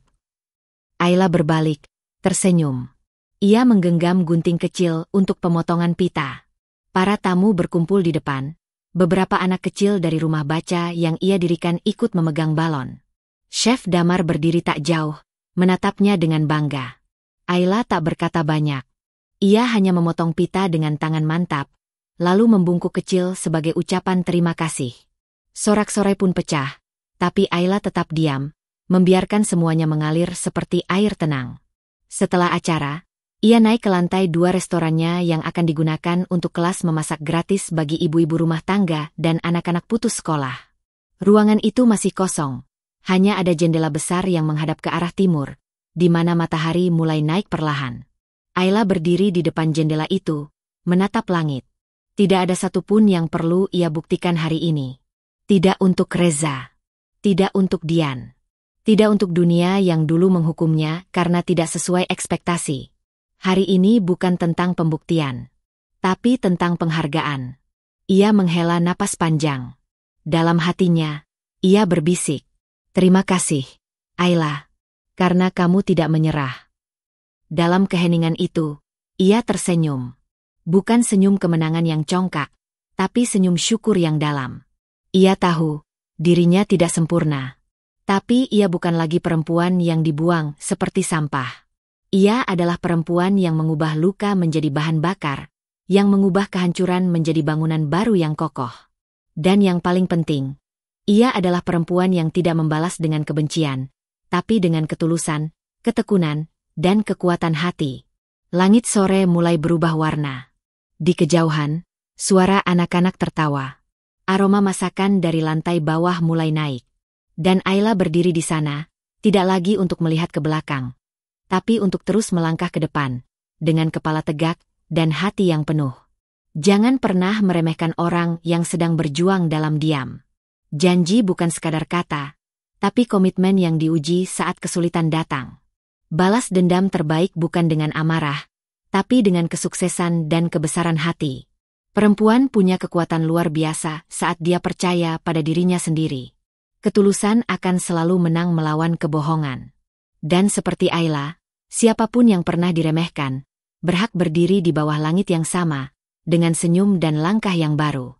Ayla berbalik, tersenyum. Ia menggenggam gunting kecil untuk pemotongan pita. Para tamu berkumpul di depan. Beberapa anak kecil dari rumah baca yang ia dirikan ikut memegang balon. Chef Damar berdiri tak jauh, menatapnya dengan bangga. Ayla tak berkata banyak. Ia hanya memotong pita dengan tangan mantap, lalu membungkuk kecil sebagai ucapan terima kasih. Sorak-sorai pun pecah, tapi Ayla tetap diam, membiarkan semuanya mengalir seperti air tenang. Setelah acara, ia naik ke lantai 2 restorannya yang akan digunakan untuk kelas memasak gratis bagi ibu-ibu rumah tangga dan anak-anak putus sekolah. Ruangan itu masih kosong, hanya ada jendela besar yang menghadap ke arah timur, di mana matahari mulai naik perlahan. Ayla berdiri di depan jendela itu, menatap langit. Tidak ada satupun yang perlu ia buktikan hari ini. Tidak untuk Reza. Tidak untuk Dian. Tidak untuk dunia yang dulu menghukumnya karena tidak sesuai ekspektasi. Hari ini bukan tentang pembuktian, tapi tentang penghargaan. Ia menghela napas panjang. Dalam hatinya, ia berbisik, "Terima kasih, Ayla, karena kamu tidak menyerah." Dalam keheningan itu, ia tersenyum. Bukan senyum kemenangan yang congkak, tapi senyum syukur yang dalam. Ia tahu, dirinya tidak sempurna. Tapi ia bukan lagi perempuan yang dibuang seperti sampah. Ia adalah perempuan yang mengubah luka menjadi bahan bakar, yang mengubah kehancuran menjadi bangunan baru yang kokoh. Dan yang paling penting, ia adalah perempuan yang tidak membalas dengan kebencian, tapi dengan ketulusan, ketekunan, dan kekuatan hati. Langit sore mulai berubah warna. Di kejauhan, suara anak-anak tertawa. Aroma masakan dari lantai bawah mulai naik. Dan Ayla berdiri di sana, tidak lagi untuk melihat ke belakang, tapi untuk terus melangkah ke depan, dengan kepala tegak dan hati yang penuh. Jangan pernah meremehkan orang yang sedang berjuang dalam diam. Janji bukan sekadar kata, tapi komitmen yang diuji saat kesulitan datang. Balas dendam terbaik bukan dengan amarah, tapi dengan kesuksesan dan kebesaran hati. Perempuan punya kekuatan luar biasa saat dia percaya pada dirinya sendiri. Ketulusan akan selalu menang melawan kebohongan. Dan seperti Ayla, siapapun yang pernah diremehkan, berhak berdiri di bawah langit yang sama, dengan senyum dan langkah yang baru.